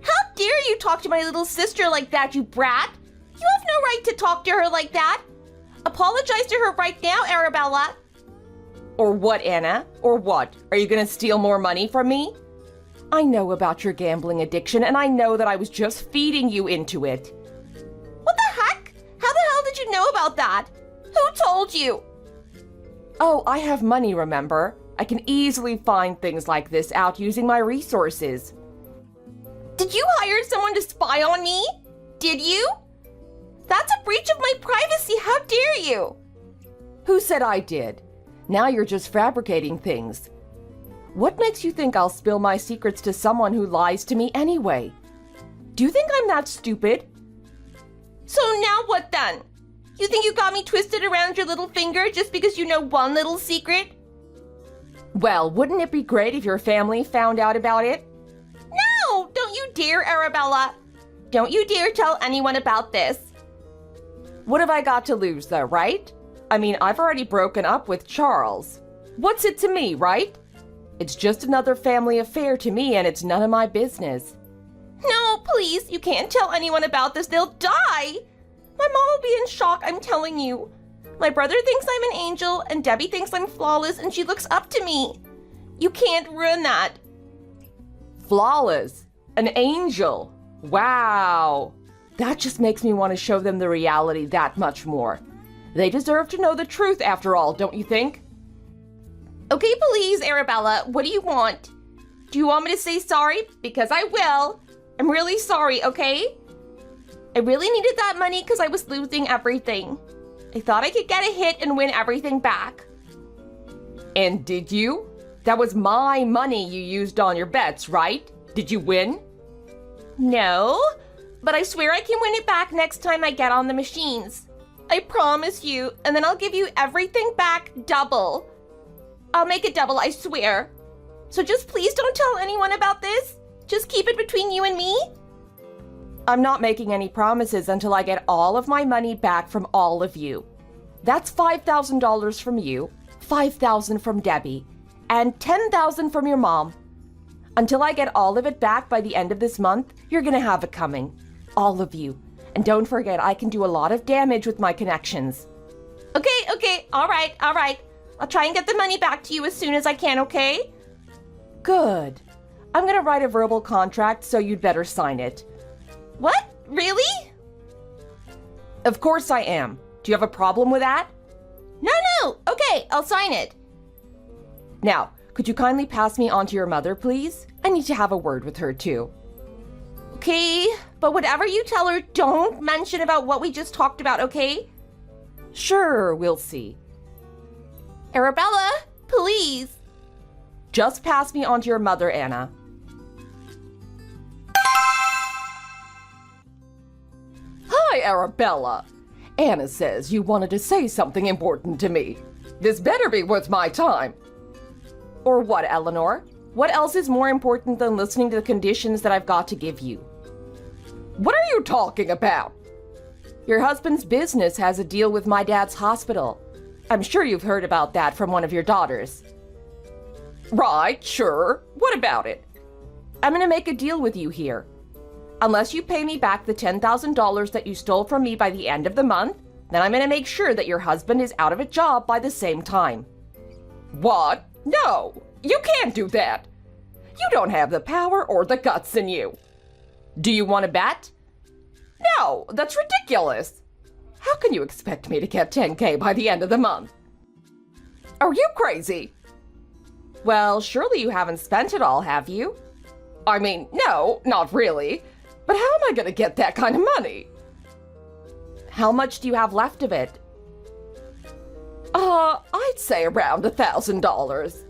How dare you talk to my little sister like that, you brat? You have no right to talk to her like that. Apologize to her right now, Arabella. Or what, Anna? Or what? Are you gonna steal more money from me? I know about your gambling addiction, and I know that I was just feeding you into it. What the heck? How the hell did you know about that? Who told you? Oh, I have money, remember? I can easily find things like this out using my resources. Did you hire someone to spy on me? Did you? That's a breach of my privacy, how dare you? Who said I did? Now you're just fabricating things. What makes you think I'll spill my secrets to someone who lies to me anyway? Do you think I'm that stupid? So now what then? You think you got me twisted around your little finger just because you know one little secret? Well, wouldn't it be great if your family found out about it? No! Don't you dare, Arabella! Don't you dare tell anyone about this. What have I got to lose though, right? I mean, I've already broken up with Charles. What's it to me, right? It's just another family affair to me, and it's none of my business. No, please, you can't tell anyone about this. They'll die. My mom will be in shock, I'm telling you. My brother thinks I'm an angel, and Debbie thinks I'm flawless, and she looks up to me. You can't ruin that. Flawless? An angel? Wow. That just makes me want to show them the reality that much more. They deserve to know the truth after all, don't you think? Okay, please, Arabella, what do you want? Do you want me to say sorry? Because I will. I'm really sorry, okay? I really needed that money because I was losing everything. I thought I could get a hit and win everything back. And did you? That was my money you used on your bets, right? Did you win? No, but I swear I can win it back next time I get on the machines. I promise you, and then I'll give you everything back double. I'll make it double, I swear. So just please don't tell anyone about this. Just keep it between you and me. I'm not making any promises until I get all of my money back from all of you. That's $5,000 from you, $5,000 from Debbie, and $10,000 from your mom. Until I get all of it back by the end of this month, you're gonna have it coming. All of you. And don't forget, I can do a lot of damage with my connections. Okay, all right. I'll try and get the money back to you as soon as I can, okay? Good. I'm gonna write a verbal contract, so you'd better sign it. What? Really? Of course I am. Do you have a problem with that? No. Okay, I'll sign it. Now, could you kindly pass me on to your mother, please? I need to have a word with her, too. Okay, but whatever you tell her, don't mention about what we just talked about, okay? Sure, we'll see. Arabella, please. Just pass me on to your mother, Anna. Hi, Arabella. Anna says you wanted to say something important to me. This better be worth my time. Or what, Eleanor? What else is more important than listening to the conditions that I've got to give you? What are you talking about? Your husband's business has a deal with my dad's hospital. I'm sure you've heard about that from one of your daughters. Right, sure. What about it? I'm gonna make a deal with you here. Unless you pay me back the $10,000 that you stole from me by the end of the month, then I'm gonna make sure that your husband is out of a job by the same time. What? No, you can't do that. You don't have the power or the guts in you. Do you want to bet? No, that's ridiculous. How can you expect me to get $10K by the end of the month? Are you crazy? Well, surely you haven't spent it all, have you? I mean, no, not really. But how am I going to get that kind of money? How much do you have left of it? I'd say around $1,000.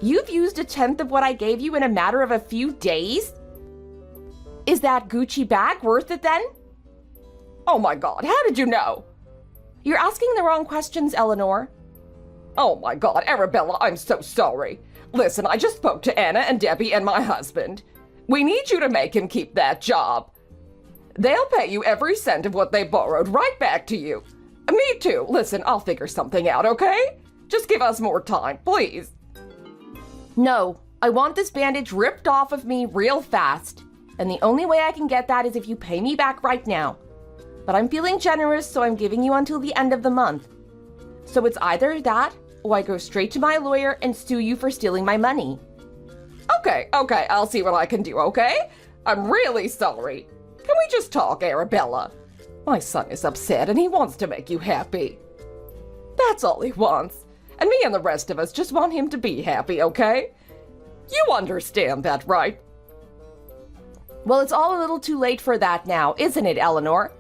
You've used a tenth of what I gave you in a matter of a few days? Is that Gucci bag worth it then? Oh my God, how did you know? You're asking the wrong questions, Eleanor. Oh my God, Arabella, I'm so sorry. Listen, I just spoke to Anna and Debbie and my husband. We need you to make him keep that job. They'll pay you every cent of what they borrowed right back to you. Me too. Listen, I'll figure something out, okay? Just give us more time, please. No, I want this bandage ripped off of me real fast. And the only way I can get that is if you pay me back right now. But I'm feeling generous, so I'm giving you until the end of the month. So it's either that, or I go straight to my lawyer and sue you for stealing my money. Okay, I'll see what I can do, okay? I'm really sorry. Can we just talk, Arabella? My son is upset and he wants to make you happy. That's all he wants. And me and the rest of us just want him to be happy, okay? You understand that, right? Well, it's all a little too late for that now, isn't it, Eleanor?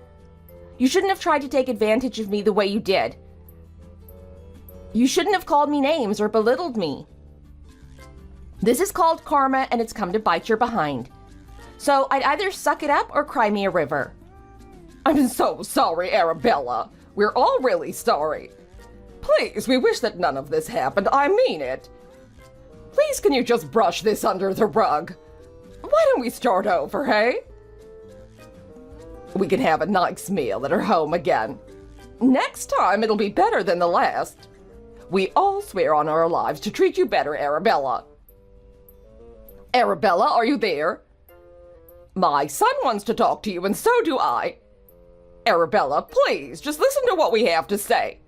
You shouldn't have tried to take advantage of me the way you did. You shouldn't have called me names or belittled me. This is called karma, and it's come to bite your behind. So I'd either suck it up or cry me a river. I'm so sorry, Arabella. We're all really sorry. Please, we wish that none of this happened. I mean it. Please, can you just brush this under the rug? Why don't we start over, hey? We can have a nice meal at her home again. Next time, it'll be better than the last. We all swear on our lives to treat you better, Arabella. Arabella, are you there? My son wants to talk to you, and so do I. Arabella, please, just listen to what we have to say.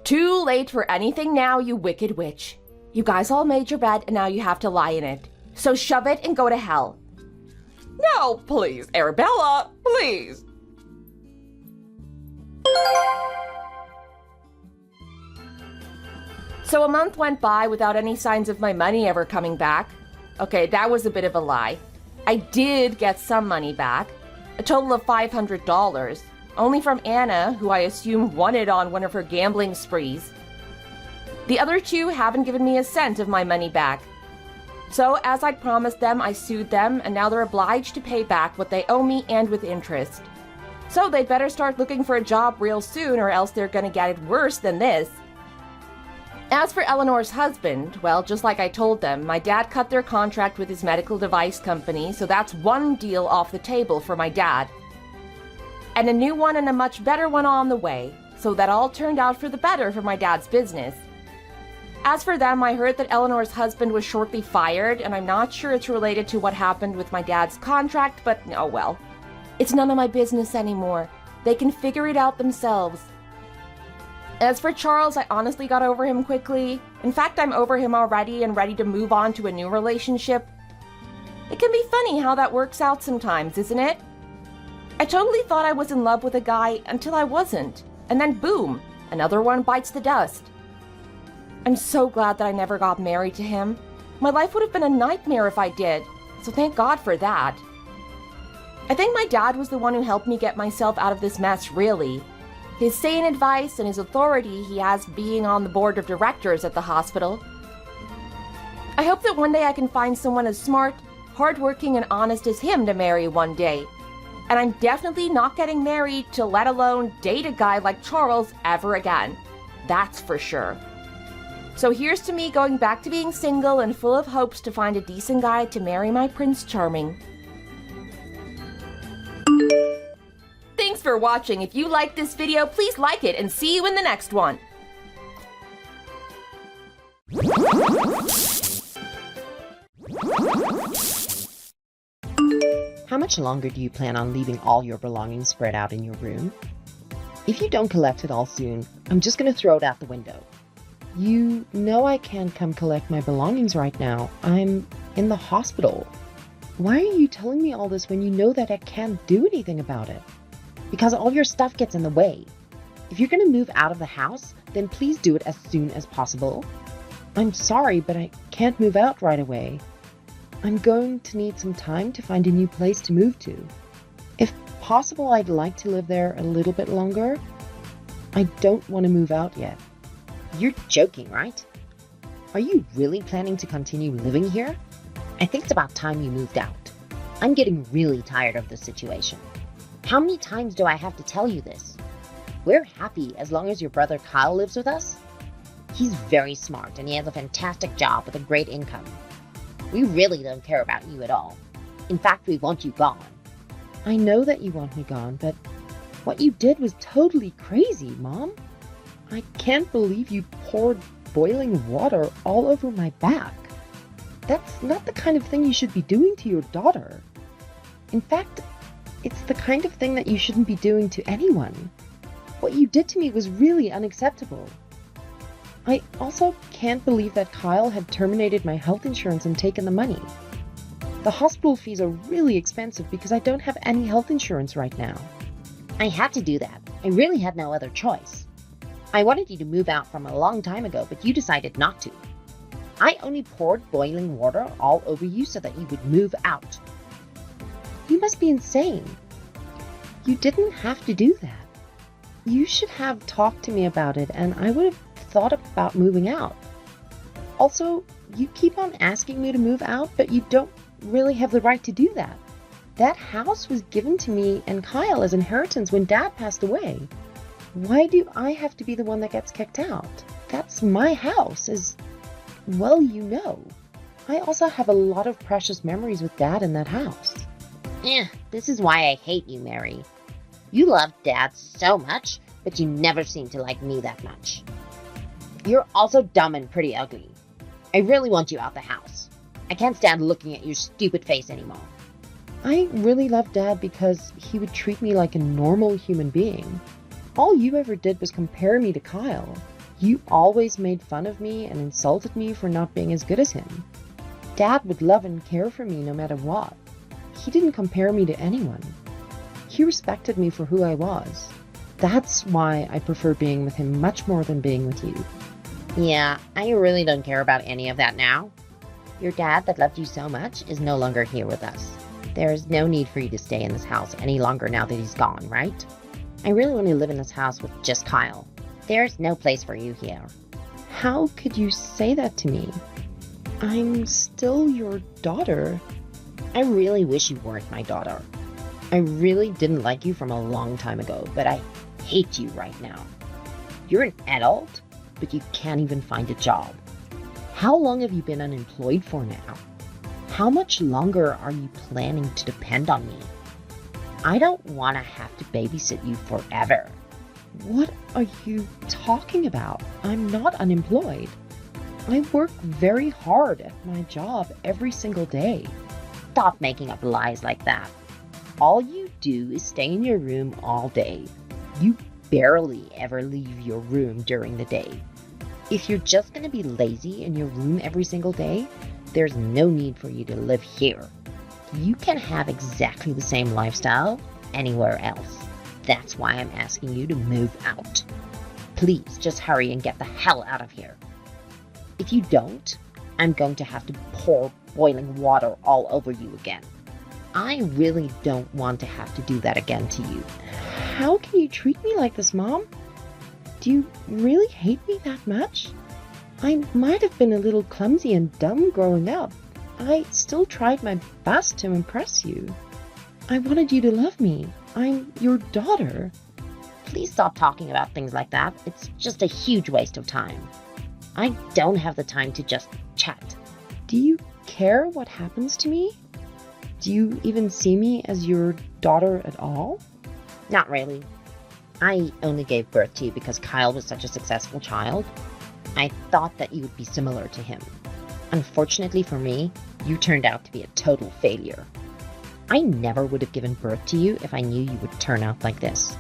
Too late for anything now, you wicked witch. You guys all made your bed, and now you have to lie in it. So shove it and go to hell. No, please, Arabella, please. So a month went by without any signs of my money ever coming back. Okay, that was a bit of a lie. I did get some money back, a total of $500, only from Anna, who I assume won it on one of her gambling sprees. The other two haven't given me a cent of my money back. So, as I'd promised them, I sued them, and now they're obliged to pay back what they owe me and with interest. So they'd better start looking for a job real soon, or else they're gonna get it worse than this. As for Eleanor's husband, well, just like I told them, my dad cut their contract with his medical device company, so that's one deal off the table for my dad. And a new one and a much better one on the way, so that all turned out for the better for my dad's business. As for them, I heard that Eleanor's husband was shortly fired, and I'm not sure it's related to what happened with my dad's contract, but oh well. It's none of my business anymore. They can figure it out themselves. As for Charles, I honestly got over him quickly. In fact, I'm over him already and ready to move on to a new relationship. It can be funny how that works out sometimes, isn't it? I totally thought I was in love with a guy until I wasn't. And then boom, another one bites the dust. I'm so glad that I never got married to him. My life would have been a nightmare if I did, so thank God for that. I think my dad was the one who helped me get myself out of this mess, really. His sane advice and his authority he has being on the board of directors at the hospital. I hope that one day I can find someone as smart, hardworking, and honest as him to marry one day. And I'm definitely not getting married to let alone date a guy like Charles ever again. That's for sure. So here's to me going back to being single and full of hopes to find a decent guy to marry my Prince Charming. for watching. If you liked this video, please like it and see you in the next one. How much longer do you plan on leaving all your belongings spread out in your room? If you don't collect it all soon, I'm just gonna throw it out the window. You know I can't come collect my belongings right now. I'm in the hospital. Why are you telling me all this when you know that I can't do anything about it? Because all your stuff gets in the way. If you're gonna move out of the house, then please do it as soon as possible. I'm sorry, but I can't move out right away. I'm going to need some time to find a new place to move to. If possible, I'd like to live there a little bit longer. I don't want to move out yet. You're joking, right? Are you really planning to continue living here? I think it's about time you moved out. I'm getting really tired of this situation. How many times do I have to tell you this? We're happy as long as your brother Kyle lives with us. He's very smart and he has a fantastic job with a great income. We really don't care about you at all. In fact, we want you gone. I know that you want me gone, but what you did was totally crazy, Mom. I can't believe you poured boiling water all over my back. That's not the kind of thing you should be doing to your daughter. In fact, it's the kind of thing that you shouldn't be doing to anyone. What you did to me was really unacceptable. I also can't believe that Kyle had terminated my health insurance and taken the money. The hospital fees are really expensive because I don't have any health insurance right now. I had to do that. I really had no other choice. I wanted you to move out from a long time ago, but you decided not to. I only poured boiling water all over you so that you would move out. You must be insane. You didn't have to do that. You should have talked to me about it and I would have thought about moving out. Also, you keep on asking me to move out, but you don't really have the right to do that. That house was given to me and Kyle as inheritance when Dad passed away. Why do I have to be the one that gets kicked out? That's my house, as well you know. I also have a lot of precious memories with Dad in that house. This is why I hate you, Mary. You love Dad so much, but you never seem to like me that much. You're also dumb and pretty ugly. I really want you out the house. I can't stand looking at your stupid face anymore. I really love Dad because he would treat me like a normal human being. All you ever did was compare me to Kyle. You always made fun of me and insulted me for not being as good as him. Dad would love and care for me no matter what. He didn't compare me to anyone. He respected me for who I was. That's why I prefer being with him much more than being with you. Yeah, I really don't care about any of that now. Your dad that loved you so much is no longer here with us. There is no need for you to stay in this house any longer now that he's gone, right? I really want to live in this house with just Kyle. There's no place for you here. How could you say that to me? I'm still your daughter. I really wish you weren't my daughter. I really didn't like you from a long time ago, but I hate you right now. You're an adult, but you can't even find a job. How long have you been unemployed for now? How much longer are you planning to depend on me? I don't want to have to babysit you forever. What are you talking about? I'm not unemployed. I work very hard at my job every single day. Stop making up lies like that. All you do is stay in your room all day. You barely ever leave your room during the day. If you're just going to be lazy in your room every single day, there's no need for you to live here. You can have exactly the same lifestyle anywhere else. That's why I'm asking you to move out. Please just hurry and get the hell out of here. If you don't, I'm going to have to pour boiling water all over you again. I really don't want to have to do that again to you. How can you treat me like this, Mom? Do you really hate me that much? I might have been a little clumsy and dumb growing up. I still tried my best to impress you. I wanted you to love me. I'm your daughter. Please stop talking about things like that. It's just a huge waste of time. I don't have the time to just chat. Do you care what happens to me? Do you even see me as your daughter at all? Not really. I only gave birth to you because Kyle was such a successful child. I thought that you would be similar to him. Unfortunately for me, you turned out to be a total failure. I never would have given birth to you if I knew you would turn out like this.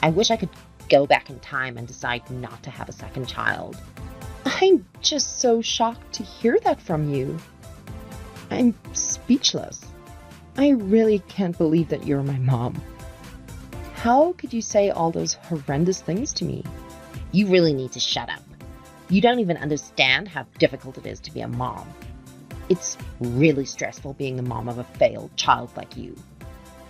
I wish I could go back in time and decide not to have a second child. I'm just so shocked to hear that from you. I'm speechless. I really can't believe that you're my mom. How could you say all those horrendous things to me? You really need to shut up. You don't even understand how difficult it is to be a mom. It's really stressful being the mom of a failed child like you.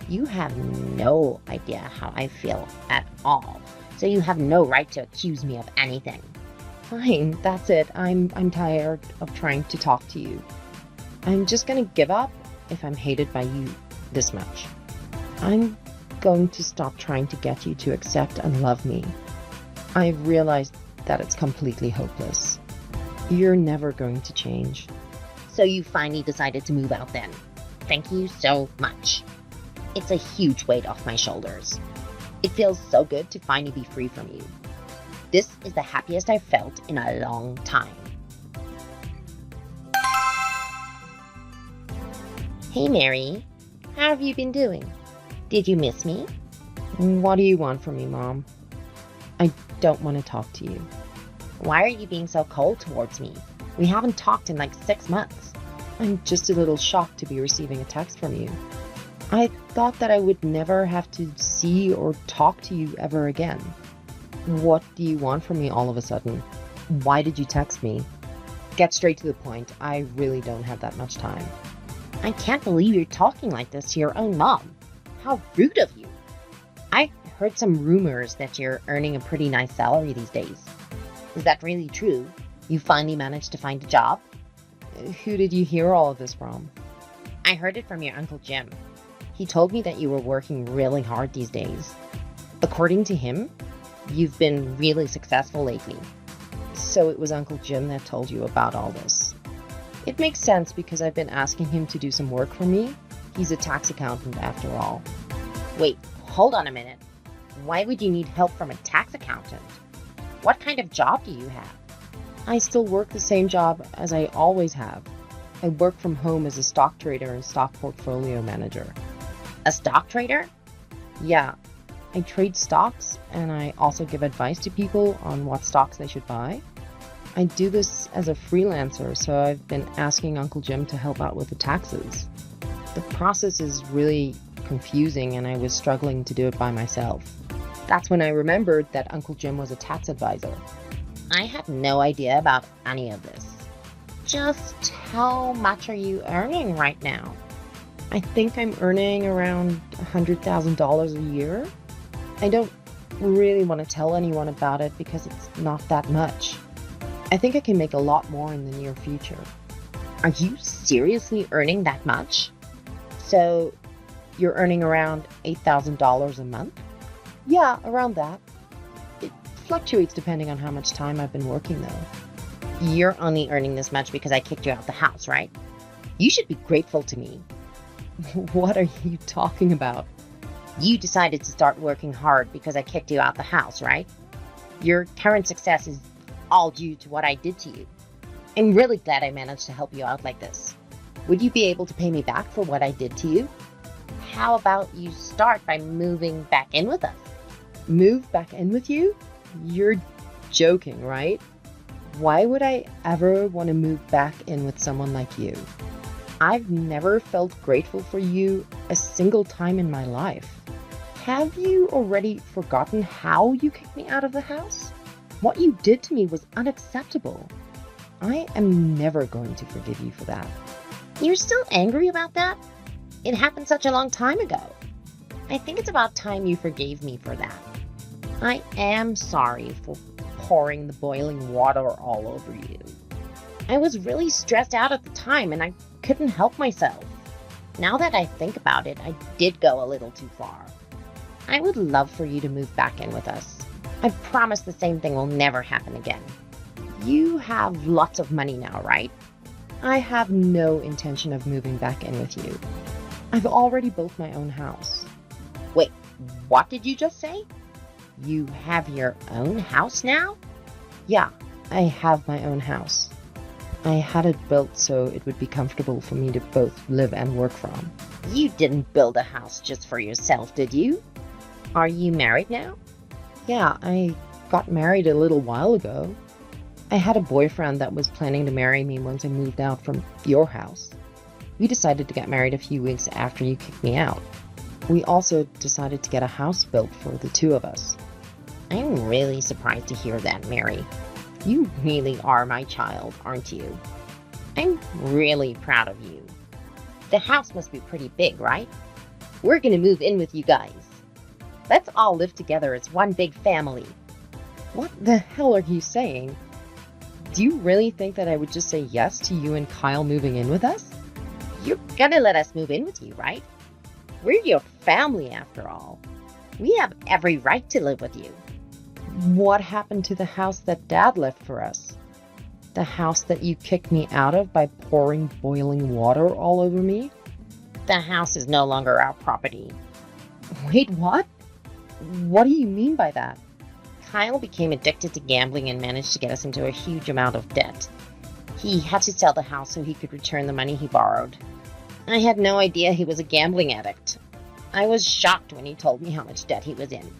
You have no idea how I feel at all, so you have no right to accuse me of anything. Fine, that's it. I'm tired of trying to talk to you. I'm just gonna give up if I'm hated by you this much. I'm going to stop trying to get you to accept and love me. I've realized that it's completely hopeless. You're never going to change. So you finally decided to move out then. Thank you so much. It's a huge weight off my shoulders. It feels so good to finally be free from you. This is the happiest I've felt in a long time. Hey Mary, how have you been doing? Did you miss me? What do you want from me, Mom? I don't want to talk to you. Why are you being so cold towards me? We haven't talked in like 6 months. I'm just a little shocked to be receiving a text from you. I thought that I would never have to see or talk to you ever again. What do you want from me all of a sudden? Why did you text me? Get straight to the point. I really don't have that much time. I can't believe you're talking like this to your own mom. How rude of you. I heard some rumors that you're earning a pretty nice salary these days. Is that really true? You finally managed to find a job? Who did you hear all of this from? I heard it from your Uncle Jim. He told me that you were working really hard these days. According to him, you've been really successful lately. So it was Uncle Jim that told you about all this. It makes sense because I've been asking him to do some work for me. He's a tax accountant after all. Wait, hold on a minute. Why would you need help from a tax accountant? What kind of job do you have? I still work the same job as I always have. I work from home as a stock trader and stock portfolio manager. A stock trader? Yeah, I trade stocks and I also give advice to people on what stocks they should buy. I do this as a freelancer, so I've been asking Uncle Jim to help out with the taxes. The process is really confusing and I was struggling to do it by myself. That's when I remembered that Uncle Jim was a tax advisor. I had no idea about any of this. Just how much are you earning right now? I think I'm earning around $100,000 a year. I don't really want to tell anyone about it because it's not that much. I think I can make a lot more in the near future. Are you seriously earning that much? So, you're earning around $8,000 a month? Yeah, around that. It fluctuates depending on how much time I've been working though. You're only earning this much because I kicked you out the house, right? You should be grateful to me. What are you talking about? You decided to start working hard because I kicked you out the house, right? Your current success is all due to what I did to you. I'm really glad I managed to help you out like this. Would you be able to pay me back for what I did to you? How about you start by moving back in with us? Move back in with you? You're joking, right? Why would I ever want to move back in with someone like you? I've never felt grateful for you a single time in my life. Have you already forgotten how you kicked me out of the house? What you did to me was unacceptable. I am never going to forgive you for that. You're still angry about that? It happened such a long time ago. I think it's about time you forgave me for that. I am sorry for pouring the boiling water all over you. I was really stressed out at the time and I couldn't help myself. Now that I think about it, I did go a little too far. I would love for you to move back in with us. I promise the same thing will never happen again. You have lots of money now, right? I have no intention of moving back in with you. I've already built my own house. Wait, What did you just say? You have your own house now? Yeah, I have my own house. I had it built so it would be comfortable for me to both live and work from. You didn't build a house just for yourself, did you? Are you married now? Yeah, I got married a little while ago. I had a boyfriend that was planning to marry me once I moved out from your house. We decided to get married a few weeks after you kicked me out. We also decided to get a house built for the two of us. I'm really surprised to hear that, Mary. You really are my child, aren't you? I'm really proud of you. The house must be pretty big, right? We're gonna move in with you guys. Let's all live together as one big family. What the hell are you saying? Do you really think that I would just say yes to you and Kyle moving in with us? You're gonna let us move in with you, right? We're your family after all. We have every right to live with you. What happened to the house that Dad left for us? The house that you kicked me out of by pouring boiling water all over me? The house is no longer our property. Wait, what? What do you mean by that? Kyle became addicted to gambling and managed to get us into a huge amount of debt. He had to sell the house so he could return the money he borrowed. I had no idea he was a gambling addict. I was shocked when he told me how much debt he was in.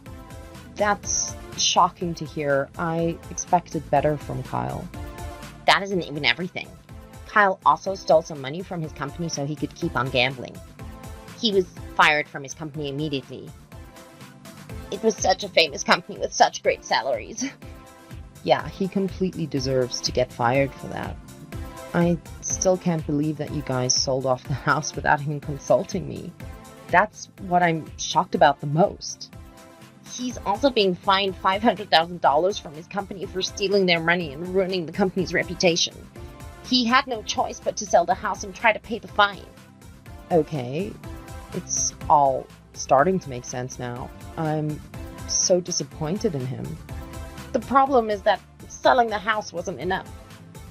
That's shocking to hear. I expected better from Kyle. That isn't even everything. Kyle also stole some money from his company so he could keep on gambling. He was fired from his company immediately. It was such a famous company with such great salaries. Yeah, he completely deserves to get fired for that. I still can't believe that you guys sold off the house without even consulting me. That's what I'm shocked about the most. He's also being fined $500,000 from his company for stealing their money and ruining the company's reputation. He had no choice but to sell the house and try to pay the fine. Okay, it's all starting to make sense now. I'm so disappointed in him. The problem is that selling the house wasn't enough.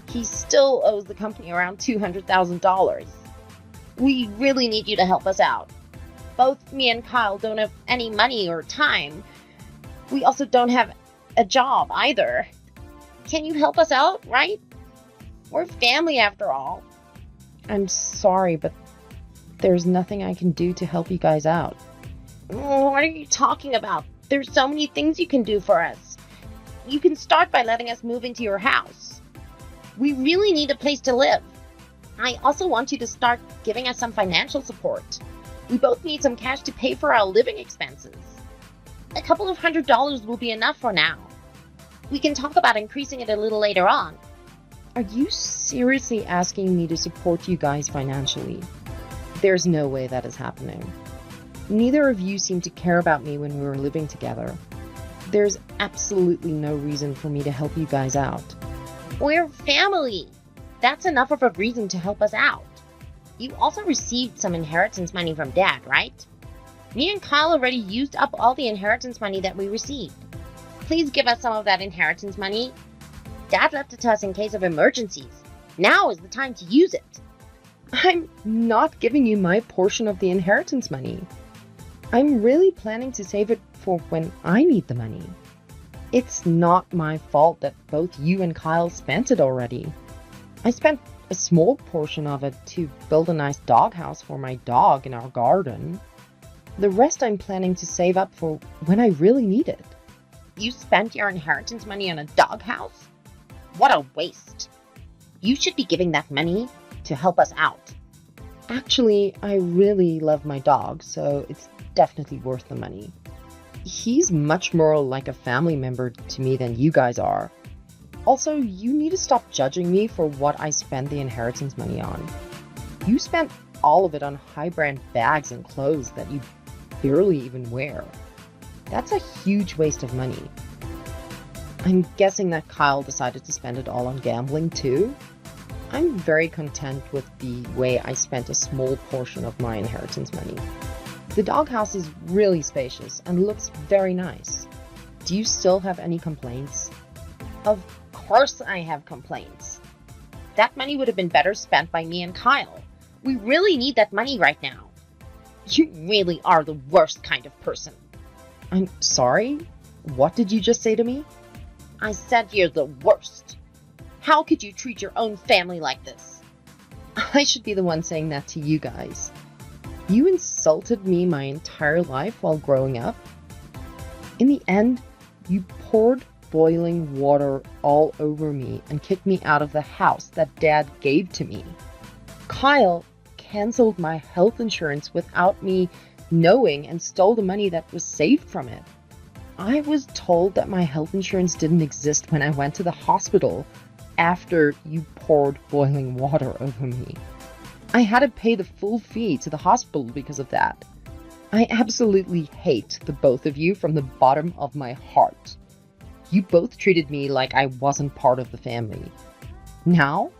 He still owes the company around $200,000. We really need you to help us out. Both me and Kyle don't have any money or time. We also don't have a job either. Can you help us out, right? We're family after all. I'm sorry, but there's nothing I can do to help you guys out. What are you talking about? There's so many things you can do for us. You can start by letting us move into your house. We really need a place to live. I also want you to start giving us some financial support. We both need some cash to pay for our living expenses. A couple of $100 will be enough for now. We can talk about increasing it a little later on. Are you seriously asking me to support you guys financially? There's no way that is happening. Neither of you seem to care about me when we were living together. There's absolutely no reason for me to help you guys out. We're family. That's enough of a reason to help us out. You also received some inheritance money from Dad, right? Me and Kyle already used up all the inheritance money that we received. Please give us some of that inheritance money. Dad left it to us in case of emergencies. Now is the time to use it. I'm not giving you my portion of the inheritance money. I'm really planning to save it for when I need the money. It's not my fault that both you and Kyle spent it already. I spent a small portion of it to build a nice doghouse for my dog in our garden. The rest I'm planning to save up for when I really need it. You spent your inheritance money on a doghouse? What a waste. You should be giving that money to help us out. Actually, I really love my dog, so it's definitely worth the money. He's much more like a family member to me than you guys are. Also, you need to stop judging me for what I spend the inheritance money on. You spent all of it on high-brand bags and clothes that you barely even wear. That's a huge waste of money. I'm guessing that Kyle decided to spend it all on gambling too. I'm very content with the way I spent a small portion of my inheritance money. The doghouse is really spacious and looks very nice. Do you still have any complaints? Of course I have complaints. That money would have been better spent by me and Kyle. We really need that money right now. You really are the worst kind of person. I'm sorry? What did you just say to me? I said you're the worst. How could you treat your own family like this? I should be the one saying that to you guys. You insulted me my entire life while growing up. In the end, you poured boiling water all over me and kicked me out of the house that Dad gave to me. Kyle canceled my health insurance without me knowing and stole the money that was saved from it. I was told that my health insurance didn't exist when I went to the hospital after you poured boiling water over me. I had to pay the full fee to the hospital because of that. I absolutely hate the both of you from the bottom of my heart. You both treated me like I wasn't part of the family. Now,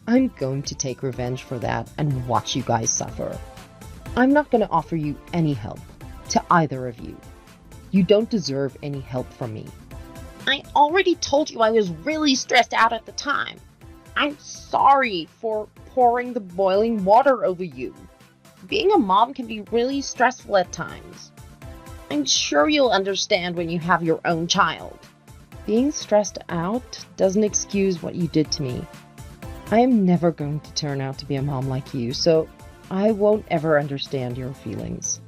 I'm going to take revenge for that and watch you guys suffer. I'm not going to offer you any help, to either of you. You don't deserve any help from me. I already told you I was really stressed out at the time. I'm sorry for pouring the boiling water over you. Being a mom can be really stressful at times. I'm sure you'll understand when you have your own child. Being stressed out doesn't excuse what you did to me. I am never going to turn out to be a mom like you, so I won't ever understand your feelings.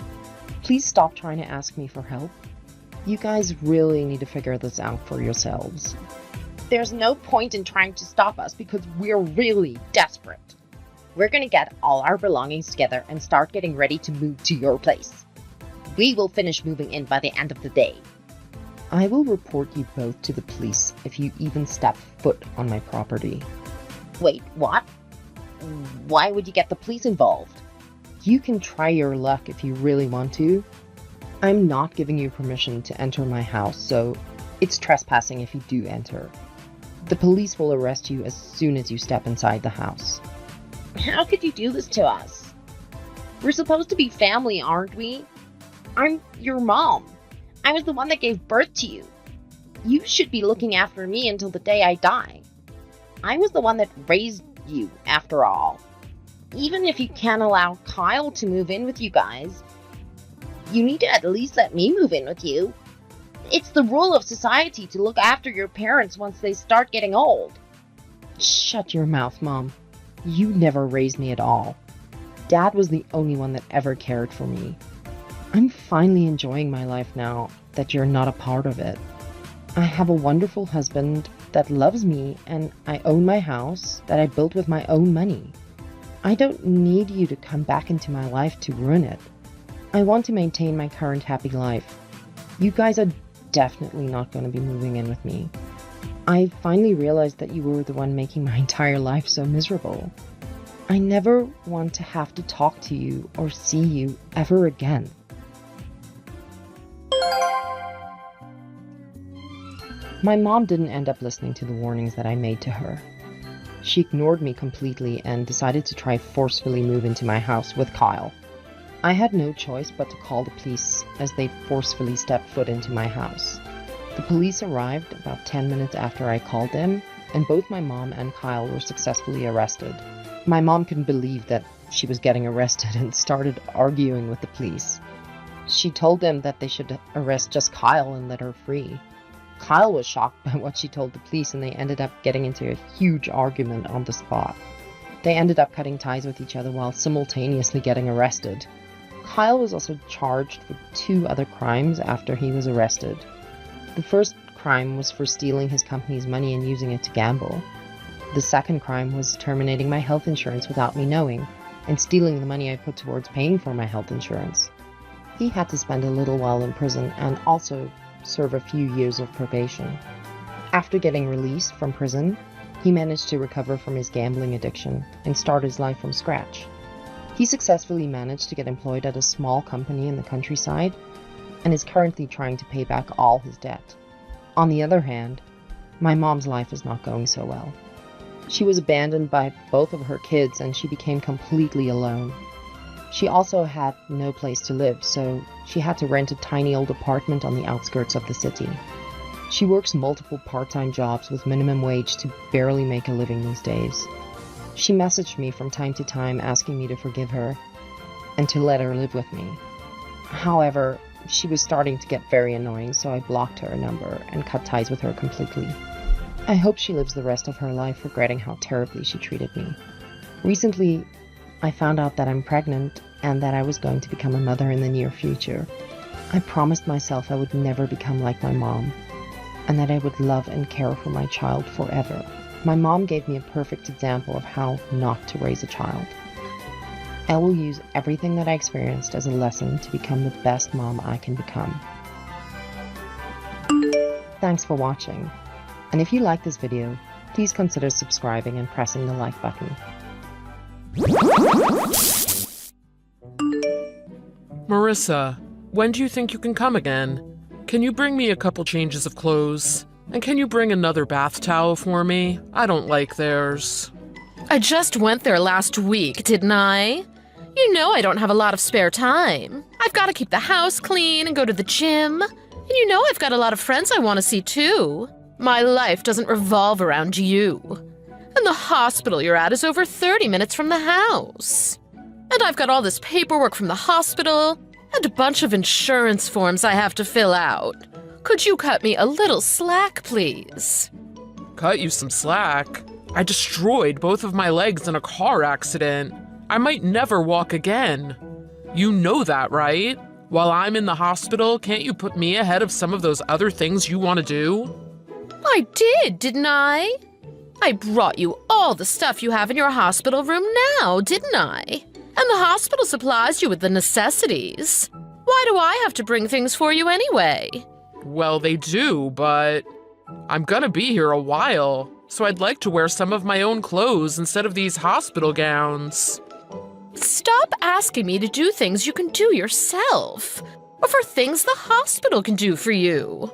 Please stop trying to ask me for help. You guys really need to figure this out for yourselves. There's no point in trying to stop us because we're really desperate. We're gonna get all our belongings together and start getting ready to move to your place. We will finish moving in by the end of the day. I will report you both to the police if you even step foot on my property. Wait, what? Why would you get the police involved? You can try your luck if you really want to. I'm not giving you permission to enter my house, so it's trespassing if you do enter. The police will arrest you as soon as you step inside the house. How could you do this to us? We're supposed to be family, aren't we? I'm your mom. I was the one that gave birth to you. You should be looking after me until the day I die. I was the one that raised you, after all. Even if you can't allow Kyle to move in with you guys, you need to at least let me move in with you. It's the rule of society to look after your parents once they start getting old. Shut your mouth, Mom. You never raised me at all. Dad was the only one that ever cared for me. I'm finally enjoying my life now that you're not a part of it. I have a wonderful husband that loves me, and I own my house that I built with my own money. I don't need you to come back into my life to ruin it. I want to maintain my current happy life. You guys are definitely not going to be moving in with me. I finally realized that you were the one making my entire life so miserable. I never want to have to talk to you or see you ever again. My mom didn't end up listening to the warnings that I made to her. She ignored me completely and decided to try forcefully move into my house with Kyle. I had no choice but to call the police as they forcefully stepped foot into my house. The police arrived about 10 minutes after I called them, and both my mom and Kyle were successfully arrested. My mom couldn't believe that she was getting arrested and started arguing with the police. She told them that they should arrest just Kyle and let her free. Kyle was shocked by what she told the police, and they ended up getting into a huge argument on the spot. They ended up cutting ties with each other while simultaneously getting arrested. Kyle was also charged with 2 other crimes after he was arrested. The first crime was for stealing his company's money and using it to gamble. The second crime was terminating my health insurance without me knowing, and stealing the money I put towards paying for my health insurance. He had to spend a little while in prison and also serve a few years of probation. After getting released from prison, he managed to recover from his gambling addiction and start his life from scratch. He successfully managed to get employed at a small company in the countryside and is currently trying to pay back all his debt. On the other hand, my mom's life is not going so well. She was abandoned by both of her kids and she became completely alone. She also had no place to live, so she had to rent a tiny old apartment on the outskirts of the city. She works multiple part-time jobs with minimum wage to barely make a living these days. She messaged me from time to time asking me to forgive her and to let her live with me. However, she was starting to get very annoying, so I blocked her number and cut ties with her completely. I hope she lives the rest of her life regretting how terribly she treated me. Recently, I found out that I'm pregnant and that I was going to become a mother in the near future. I promised myself I would never become like my mom, and that I would love and care for my child forever. My mom gave me a perfect example of how not to raise a child. I will use everything that I experienced as a lesson to become the best mom I can become. Thanks for watching, and if you like this video, please consider subscribing and pressing the like button. Marissa, when do you think you can come again? Can you bring me a couple changes of clothes? And can you bring another bath towel for me? I don't like theirs. I just went there last week, didn't I? You know I don't have a lot of spare time. I've got to keep the house clean and go to the gym. And you know I've got a lot of friends I want to see too. My life doesn't revolve around you. And the hospital you're at is over 30 minutes from the house. And I've got all this paperwork from the hospital and a bunch of insurance forms I have to fill out. Could you cut me a little slack, please? Cut you some slack? I destroyed both of my legs in a car accident. I might never walk again. You know that, right? While I'm in the hospital, can't you put me ahead of some of those other things you want to do? I did, didn't I? I brought you all the stuff you have in your hospital room now, didn't I? And the hospital supplies you with the necessities. Why do I have to bring things for you anyway? Well, they do, but I'm gonna be here a while, so I'd like to wear some of my own clothes instead of these hospital gowns. Stop asking me to do things you can do yourself, or for things the hospital can do for you.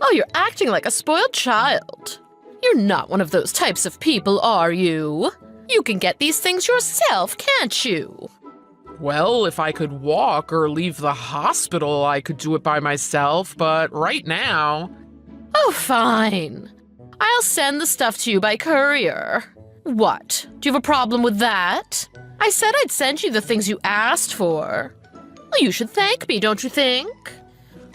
Oh, you're acting like a spoiled child. You're not one of those types of people, are you? You can get these things yourself, can't you? Well, if I could walk or leave the hospital, I could do it by myself, but right now... Oh, fine. I'll send the stuff to you by courier. What? Do you have a problem with that? I said I'd send you the things you asked for. Well, you should thank me, don't you think?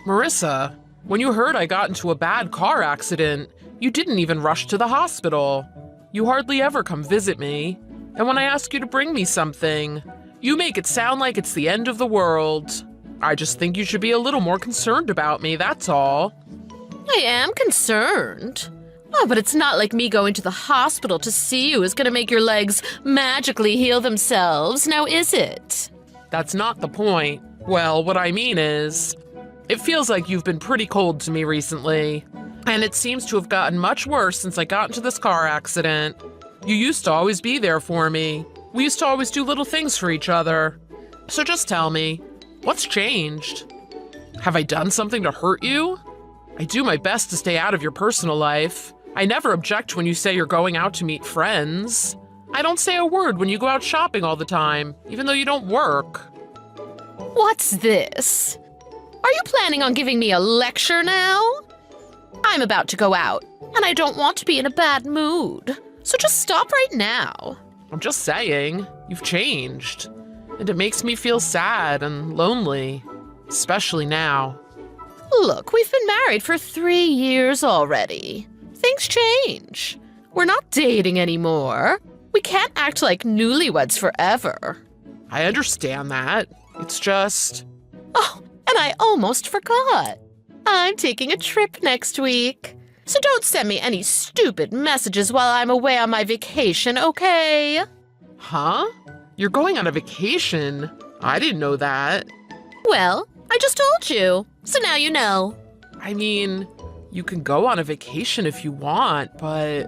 Marissa, when you heard I got into a bad car accident, you didn't even rush to the hospital. You hardly ever come visit me. And when I ask you to bring me something, you make it sound like it's the end of the world. I just think you should be a little more concerned about me, that's all. I am concerned. Oh, but it's not like me going to the hospital to see you is going to make your legs magically heal themselves, now is it? That's not the point. Well, what I mean is, it feels like you've been pretty cold to me recently, and it seems to have gotten much worse since I got into this car accident. You used to always be there for me. We used to always do little things for each other. So just tell me, what's changed? Have I done something to hurt you? I do my best to stay out of your personal life. I never object when you say you're going out to meet friends. I don't say a word when you go out shopping all the time, even though you don't work. What's this? Are you planning on giving me a lecture now? I'm about to go out, and I don't want to be in a bad mood. So just stop right now. I'm just saying, you've changed. And it makes me feel sad and lonely, especially now. Look, we've been married for 3 years already. Things change. We're not dating anymore. We can't act like newlyweds forever. I understand that. It's just... Oh, and I almost forgot. I'm taking a trip next week. So don't send me any stupid messages while I'm away on my vacation, okay? Huh? You're going on a vacation? I didn't know that. Well, I just told you, so now you know. I mean, you can go on a vacation if you want, but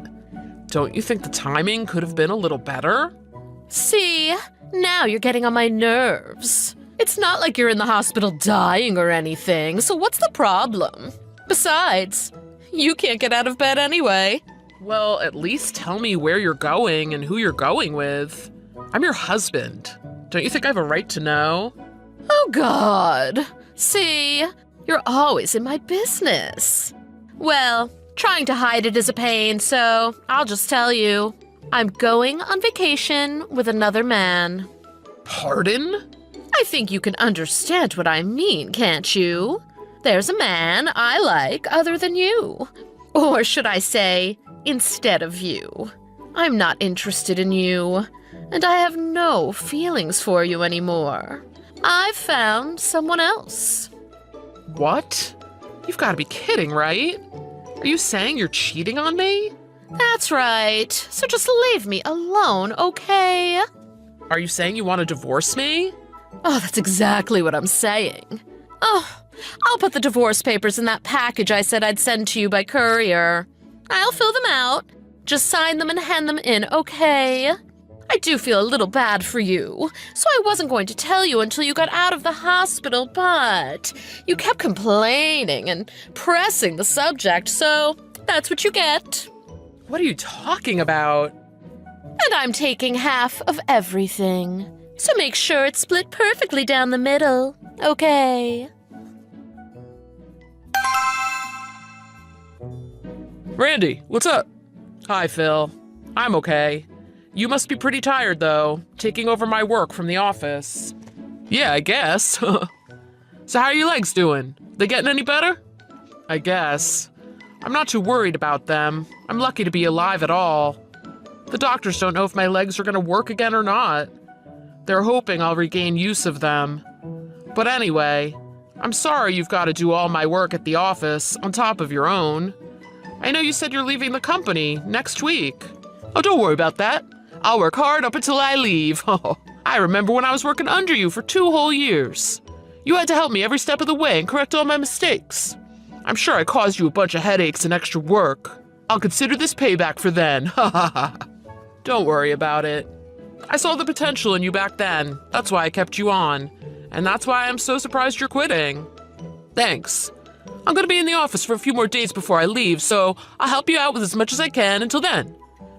don't you think the timing could have been a little better? See, now you're getting on my nerves. It's not like you're in the hospital dying or anything, so what's the problem? Besides, you can't get out of bed anyway. Well, at least tell me where you're going and who you're going with. I'm your husband. Don't you think I have a right to know? Oh, God. See, you're always in my business. Well, trying to hide it is a pain, so I'll just tell you. I'm going on vacation with another man. Pardon? I think you can understand what I mean, can't you? There's a man I like other than you. Or should I say, instead of you. I'm not interested in you, and I have no feelings for you anymore. I've found someone else. What? You've got to be kidding, right? Are you saying you're cheating on me? That's right. So just leave me alone, okay? Are you saying you want to divorce me? Oh, that's exactly what I'm saying. Oh, I'll put the divorce papers in that package I said I'd send to you by courier. I'll fill them out. Just sign them and hand them in, okay? I do feel a little bad for you, so I wasn't going to tell you until you got out of the hospital, but you kept complaining and pressing the subject, so that's what you get. What are you talking about? And I'm taking half of everything, so make sure it's split perfectly down the middle, okay? Randy, what's up? Hi, Phil. I'm okay. You must be pretty tired, though, taking over my work from the office. Yeah, I guess. So how are your legs doing? They getting any better? I guess. I'm not too worried about them. I'm lucky to be alive at all. The doctors don't know if my legs are gonna work again or not. They're hoping I'll regain use of them. But anyway, I'm sorry you've got to do all my work at the office on top of your own. I know you said you're leaving the company next week. Oh, don't worry about that. I'll work hard up until I leave. Oh, I remember when I was working under you for 2 whole years. You had to help me every step of the way and correct all my mistakes. I'm sure I caused you a bunch of headaches and extra work. I'll consider this payback for then. Ha ha ha. Don't worry about it. I saw the potential in you back then. That's why I kept you on. And that's why I'm so surprised you're quitting. Thanks. I'm gonna be in the office for a few more days before I leave, so I'll help you out with as much as I can until then.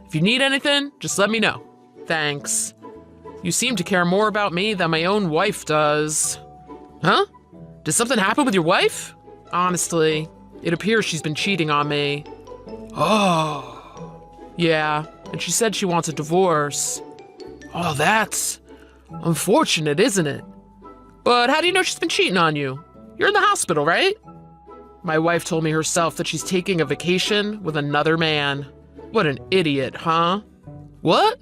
If you need anything, just let me know. Thanks. You seem to care more about me than my own wife does. Huh? Did something happen with your wife? Honestly, it appears she's been cheating on me. Oh. Yeah, and she said she wants a divorce. Oh, that's unfortunate, isn't it? But how do you know she's been cheating on you? You're in the hospital, right? My wife told me herself that she's taking a vacation with another man. What an idiot, huh? What?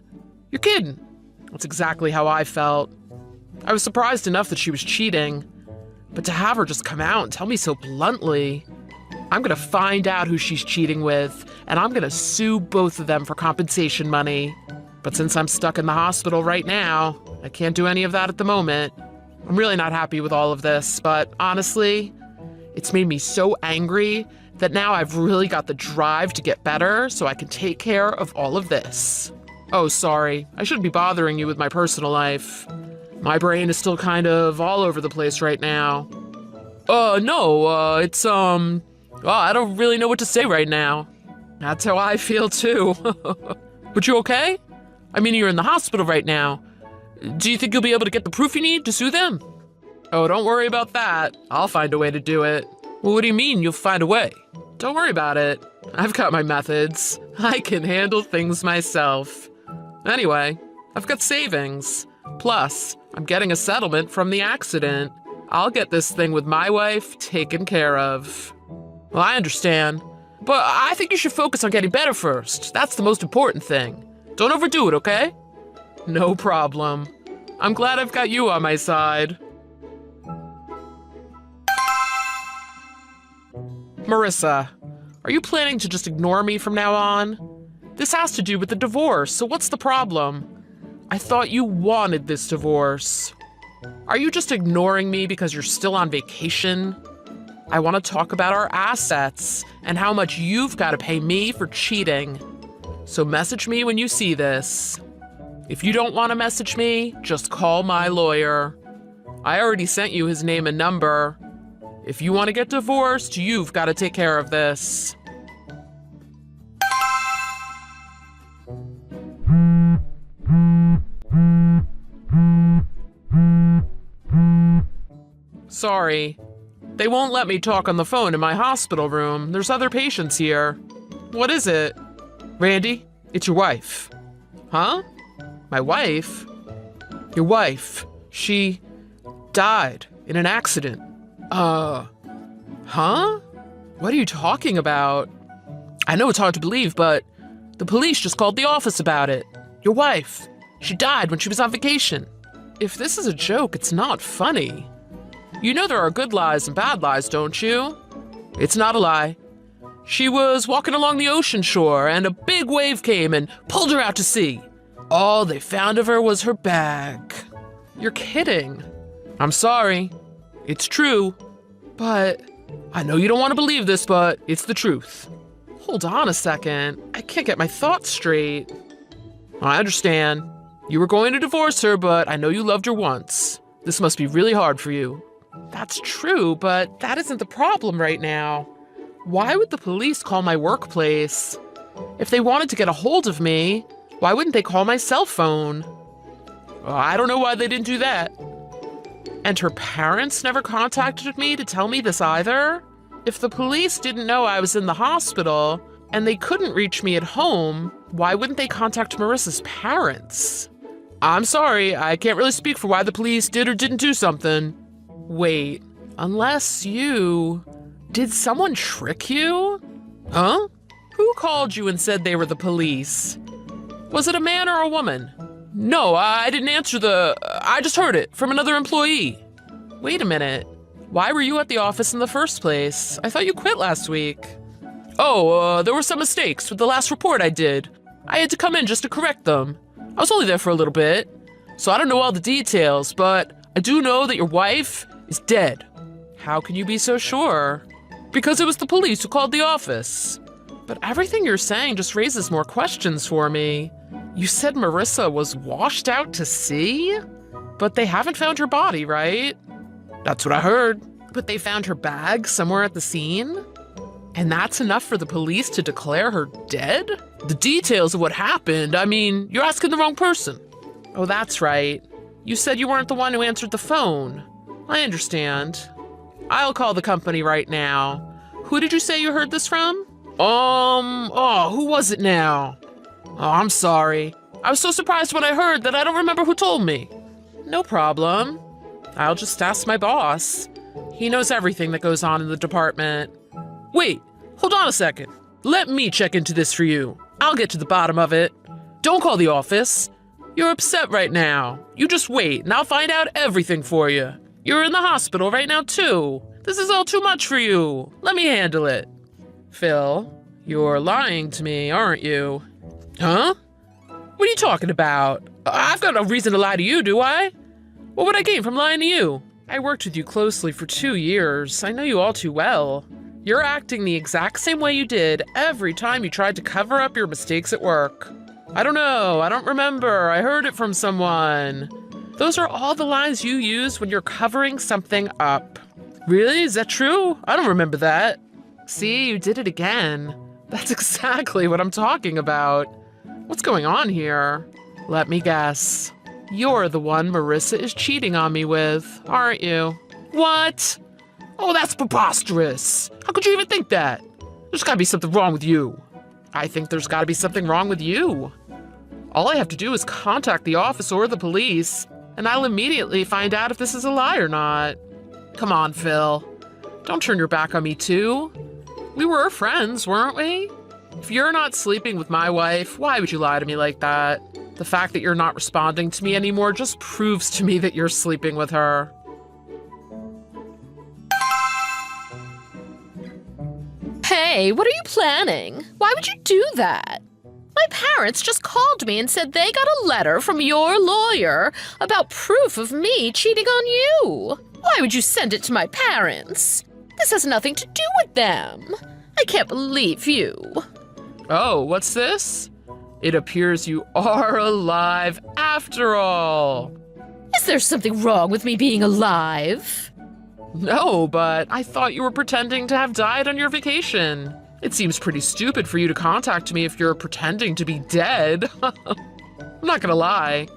You're kidding. That's exactly how I felt. I was surprised enough that she was cheating, but to have her just come out and tell me so bluntly, I'm gonna find out who she's cheating with, and I'm gonna sue both of them for compensation money. But since I'm stuck in the hospital right now, I can't do any of that at the moment. I'm really not happy with all of this, but honestly, it's made me so angry that now I've really got the drive to get better so I can take care of all of this. Oh, sorry. I shouldn't be bothering you with my personal life. My brain is still kind of all over the place right now. No, it's, well, I don't really know what to say right now. That's how I feel too. But you okay? I mean, you're in the hospital right now. Do you think you'll be able to get the proof you need to sue them? Oh, don't worry about that. I'll find a way to do it. Well, what do you mean you'll find a way? Don't worry about it. I've got my methods. I can handle things myself. Anyway, I've got savings. Plus, I'm getting a settlement from the accident. I'll get this thing with my wife taken care of. Well, I understand. But I think you should focus on getting better first. That's the most important thing. Don't overdo it, okay? No problem. I'm glad I've got you on my side. Marissa, are you planning to just ignore me from now on? This has to do with the divorce, so what's the problem? I thought you wanted this divorce. Are you just ignoring me because you're still on vacation? I want to talk about our assets and how much you've got to pay me for cheating. So message me when you see this. If you don't want to message me, just call my lawyer. I already sent you his name and number. If you want to get divorced, you've got to take care of this. Sorry. They won't let me talk on the phone in my hospital room. There's other patients here. What is it? Randy, it's your wife. Huh? My wife? Your wife. She died in an accident. Huh? What are you talking about? I know it's hard to believe, but the police just called the office about it. Your wife, she died when she was on vacation. If this is a joke, it's not funny. You know there are good lies and bad lies, don't you? It's not a lie. She was walking along the ocean shore and a big wave came and pulled her out to sea. All they found of her was her bag. You're kidding. I'm sorry. It's true. But I know you don't want to believe this, but it's the truth. Hold on a second. I can't get my thoughts straight. I understand. You were going to divorce her, but I know you loved her once. This must be really hard for you. That's true, but that isn't the problem right now. Why would the police call my workplace? If they wanted to get a hold of me, why wouldn't they call my cell phone? Well, I don't know why they didn't do that. And her parents never contacted me to tell me this either? If the police didn't know I was in the hospital and they couldn't reach me at home, why wouldn't they contact Marissa's parents? I'm sorry, I can't really speak for why the police did or didn't do something. Wait, unless you... Did someone trick you? Huh? Who called you and said they were the police? Was it a man or a woman? No, I didn't answer I just heard it from another employee. Wait a minute. Why were you at the office in the first place? I thought you quit last week. Oh, there were some mistakes with the last report I did. I had to come in just to correct them. I was only there for a little bit, so I don't know all the details, but I do know that your wife is dead. How can you be so sure? Because it was the police who called the office. But everything you're saying just raises more questions for me. You said Marissa was washed out to sea? But they haven't found her body, right? That's what I heard. But they found her bag somewhere at the scene? And that's enough for the police to declare her dead? The details of what happened, I mean, you're asking the wrong person. Oh, that's right. You said you weren't the one who answered the phone. I understand. I'll call the company right now. Who did you say you heard this from? Who was it now? Oh, I'm sorry. I was so surprised when I heard that I don't remember who told me. No problem. I'll just ask my boss. He knows everything that goes on in the department. Wait, hold on a second. Let me check into this for you. I'll get to the bottom of it. Don't call the office. You're upset right now. You just wait and I'll find out everything for you. You're in the hospital right now too. This is all too much for you. Let me handle it. Phil, you're lying to me, aren't you? Huh? What are you talking about? I've got no reason to lie to you, do I? What would I gain from lying to you? I worked with you closely for 2 years. I know you all too well. You're acting the exact same way you did every time you tried to cover up your mistakes at work. I don't know. I don't remember. I heard it from someone. Those are all the lines you use when you're covering something up. Really? Is that true? I don't remember that. See, you did it again. That's exactly what I'm talking about. What's going on here? Let me guess. You're the one Marissa is cheating on me with, aren't you? What? Oh, that's preposterous. How could you even think that? There's gotta be something wrong with you. I think there's gotta be something wrong with you. All I have to do is contact the office or the police, and I'll immediately find out if this is a lie or not. Come on, Phil. Don't turn your back on me, too. We were friends, weren't we? If you're not sleeping with my wife, why would you lie to me like that? The fact that you're not responding to me anymore just proves to me that you're sleeping with her. Hey, what are you planning? Why would you do that? My parents just called me and said they got a letter from your lawyer about proof of me cheating on you. Why would you send it to my parents? This has nothing to do with them. I can't believe you. Oh, what's this? It appears you are alive after all. Is there something wrong with me being alive? No, but I thought you were pretending to have died on your vacation. It seems pretty stupid for you to contact me if you're pretending to be dead. I'm not gonna lie.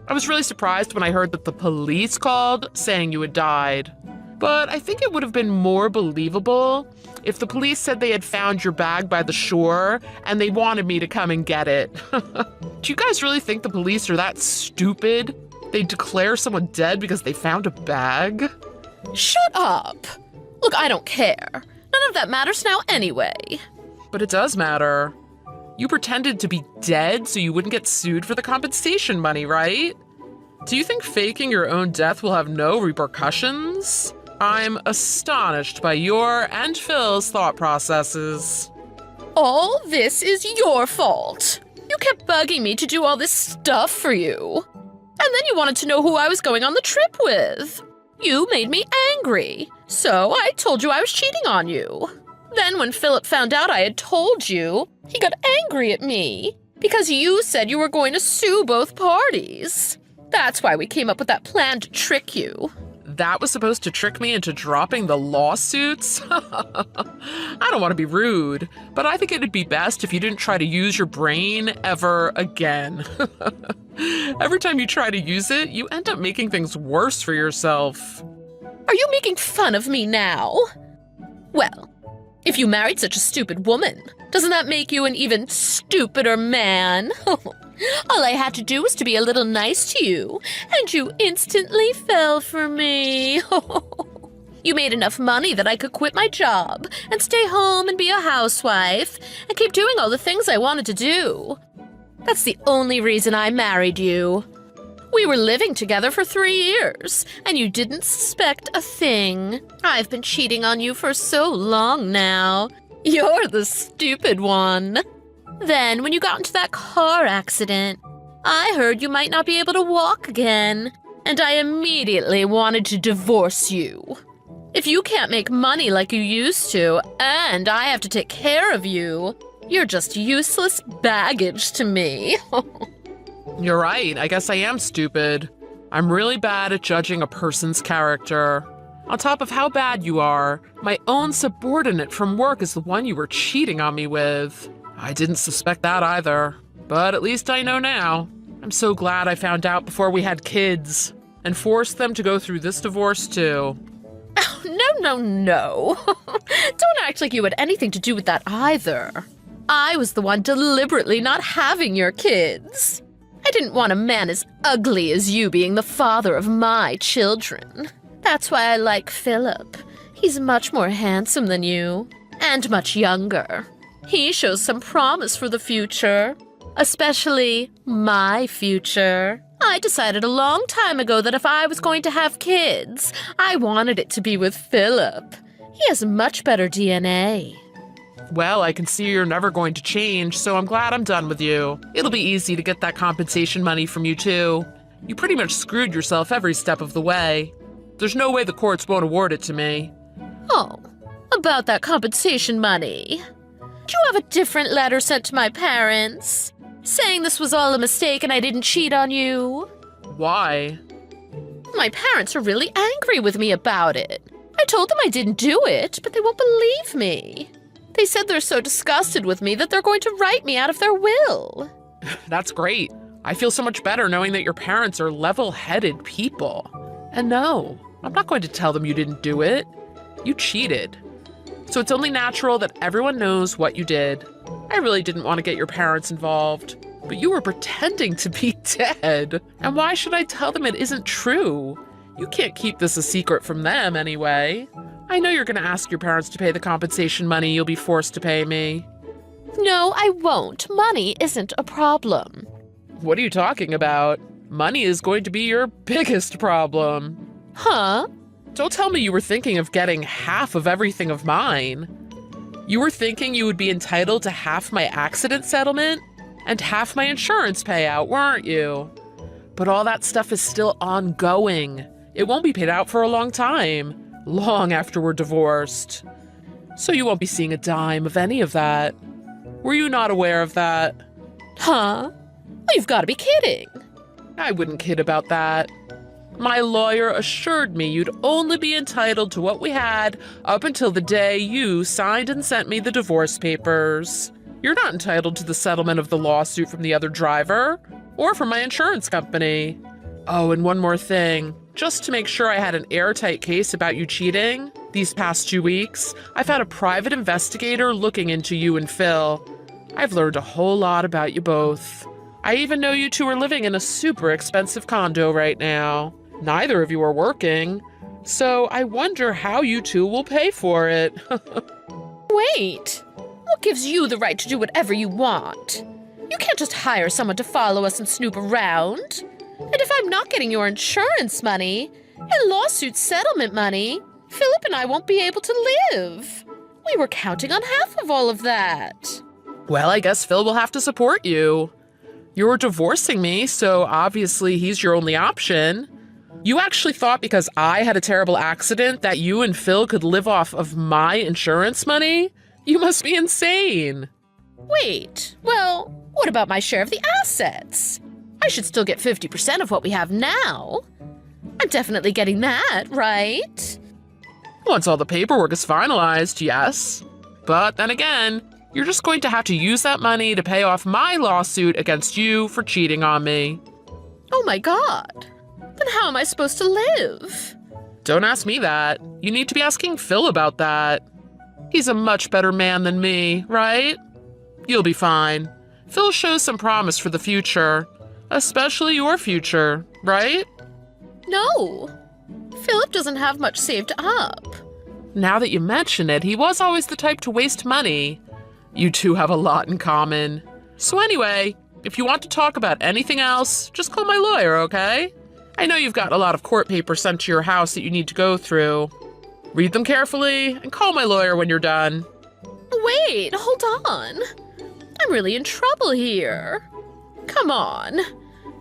I was really surprised when I heard that the police called saying you had died. But I think it would have been more believable if the police said they had found your bag by the shore and they wanted me to come and get it. Do you guys really think the police are that stupid? They declare someone dead because they found a bag? Shut up! Look, I don't care. None of that matters now anyway. But it does matter. You pretended to be dead so you wouldn't get sued for the compensation money, right? Do you think faking your own death will have no repercussions? I'm astonished by your and Phil's thought processes. All this is your fault. You kept bugging me to do all this stuff for you. And then you wanted to know who I was going on the trip with. You made me angry, so I told you I was cheating on you. Then when Philip found out I had told you, he got angry at me because you said you were going to sue both parties. That's why we came up with that plan to trick you. That was supposed to trick me into dropping the lawsuits? I don't want to be rude, but I think it'd be best if you didn't try to use your brain ever again. Every time you try to use it, you end up making things worse for yourself. Are you making fun of me now? Well, if you married such a stupid woman, doesn't that make you an even stupider man? All I had to do was to be a little nice to you, and you instantly fell for me. You made enough money that I could quit my job and stay home and be a housewife and keep doing all the things I wanted to do. That's the only reason I married you. We were living together for 3 years, and you didn't suspect a thing. I've been cheating on you for so long now. You're the stupid one. Then, when you got into that car accident, I heard you might not be able to walk again, and I immediately wanted to divorce you. If you can't make money like you used to, and I have to take care of you, you're just useless baggage to me. You're right, I guess I am stupid. I'm really bad at judging a person's character. On top of how bad you are, my own subordinate from work is the one you were cheating on me with. I didn't suspect that either, but at least I know now. I'm so glad I found out before we had kids and forced them to go through this divorce too. Oh, no. Don't act like you had anything to do with that either. I was the one deliberately not having your kids. I didn't want a man as ugly as you being the father of my children. That's why I like Philip. He's much more handsome than you, and much younger. He shows some promise for the future, especially my future. I decided a long time ago that if I was going to have kids, I wanted it to be with Philip. He has much better DNA. Well, I can see you're never going to change, so I'm glad I'm done with you. It'll be easy to get that compensation money from you too. You pretty much screwed yourself every step of the way. There's no way the courts won't award it to me. Oh, about that compensation money. Do you have a different letter sent to my parents, saying this was all a mistake and I didn't cheat on you? Why? My parents are really angry with me about it. I told them I didn't do it, but they won't believe me. They said they're so disgusted with me that they're going to write me out of their will. That's great. I feel so much better knowing that your parents are level-headed people. And no, I'm not going to tell them you didn't do it. You cheated. So it's only natural that everyone knows what you did. I really didn't want to get your parents involved, but you were pretending to be dead. And why should I tell them it isn't true? You can't keep this a secret from them anyway. I know you're going to ask your parents to pay the compensation money you'll be forced to pay me. No, I won't. Money isn't a problem. What are you talking about? Money is going to be your biggest problem. Huh? Don't tell me you were thinking of getting half of everything of mine. You were thinking you would be entitled to half my accident settlement and half my insurance payout, weren't you? But all that stuff is still ongoing. It won't be paid out for a long time, long after we're divorced. So you won't be seeing a dime of any of that. Were you not aware of that? Huh? Oh, you've got to be kidding. I wouldn't kid about that. My lawyer assured me you'd only be entitled to what we had up until the day you signed and sent me the divorce papers. You're not entitled to the settlement of the lawsuit from the other driver or from my insurance company. Oh, and one more thing. Just to make sure I had an airtight case about you cheating, these past 2 weeks, I've had a private investigator looking into you and Phil. I've learned a whole lot about you both. I even know you two are living in a super expensive condo right now. Neither of you are working, so I wonder how you two will pay for it. Wait, what gives you the right to do whatever you want? You can't just hire someone to follow us and snoop around. And if I'm not getting your insurance money and lawsuit settlement money, Philip and I won't be able to live. We were counting on half of all of that. Well, I guess Phil will have to support you. You're divorcing me, so obviously he's your only option. You actually thought because I had a terrible accident that you and Phil could live off of my insurance money? You must be insane. Wait, well, what about my share of the assets? I should still get 50% of what we have now. I'm definitely getting that, right? Once all the paperwork is finalized, yes. But then again, you're just going to have to use that money to pay off my lawsuit against you for cheating on me. Oh my god. Then how am I supposed to live? Don't ask me that. You need to be asking Phil about that. He's a much better man than me, right? You'll be fine. Phil shows some promise for the future, especially your future, right? No. Philip doesn't have much saved up. Now that you mention it, he was always the type to waste money. You two have a lot in common. So anyway, if you want to talk about anything else, just call my lawyer, okay? I know you've got a lot of court papers sent to your house that you need to go through. Read them carefully and call my lawyer when you're done. Wait, hold on. I'm really in trouble here. Come on.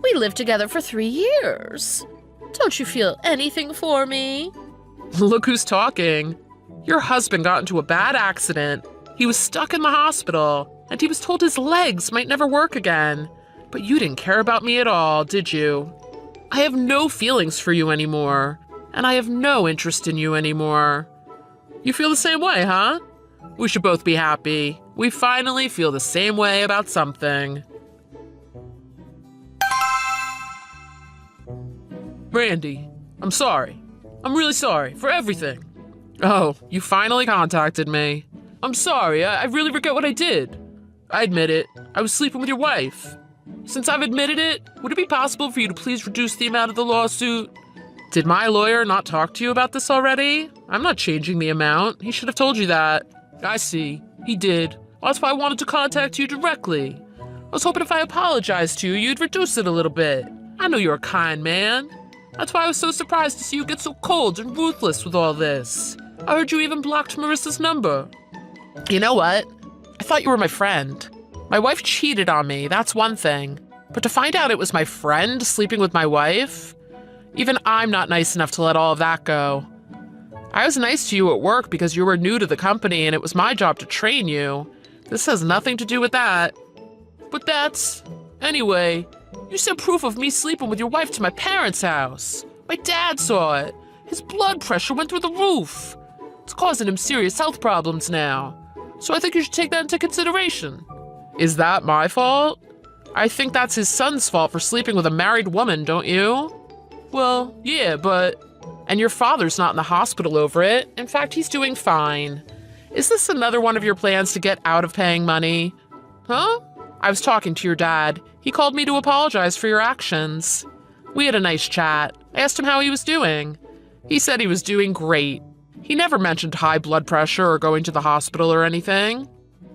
We lived together for 3 years. Don't you feel anything for me? Look who's talking. Your husband got into a bad accident. He was stuck in the hospital, and he was told his legs might never work again. But you didn't care about me at all, did you? I have no feelings for you anymore, and I have no interest in you anymore. You feel the same way, huh? We should both be happy. We finally feel the same way about something. Randy, I'm sorry. I'm really sorry for everything. Oh, you finally contacted me. I'm sorry, I really regret what I did. I admit it, I was sleeping with your wife. Since I've admitted it, would it be possible for you to please reduce the amount of the lawsuit? Did my lawyer not talk to you about this already? I'm not changing the amount. He should have told you that. I see. He did. Well, that's why I wanted to contact you directly. I was hoping if I apologized to you, you'd reduce it a little bit. I know you're a kind man. That's why I was so surprised to see you get so cold and ruthless with all this. I heard you even blocked Marissa's number. You know what? I thought you were my friend. My wife cheated on me, that's one thing. But to find out it was my friend sleeping with my wife, even I'm not nice enough to let all of that go. I was nice to you at work because you were new to the company and it was my job to train you. This has nothing to do with that. But that's... Anyway, you sent proof of me sleeping with your wife to my parents' house. My dad saw it. His blood pressure went through the roof. It's causing him serious health problems now. So I think you should take that into consideration. Is that my fault? I think that's his son's fault for sleeping with a married woman, don't you? Well, yeah, but... And your father's not in the hospital over it. In fact, he's doing fine. Is this another one of your plans to get out of paying money? Huh? I was talking to your dad. He called me to apologize for your actions. We had a nice chat. I asked him how he was doing. He said he was doing great. He never mentioned high blood pressure or going to the hospital or anything.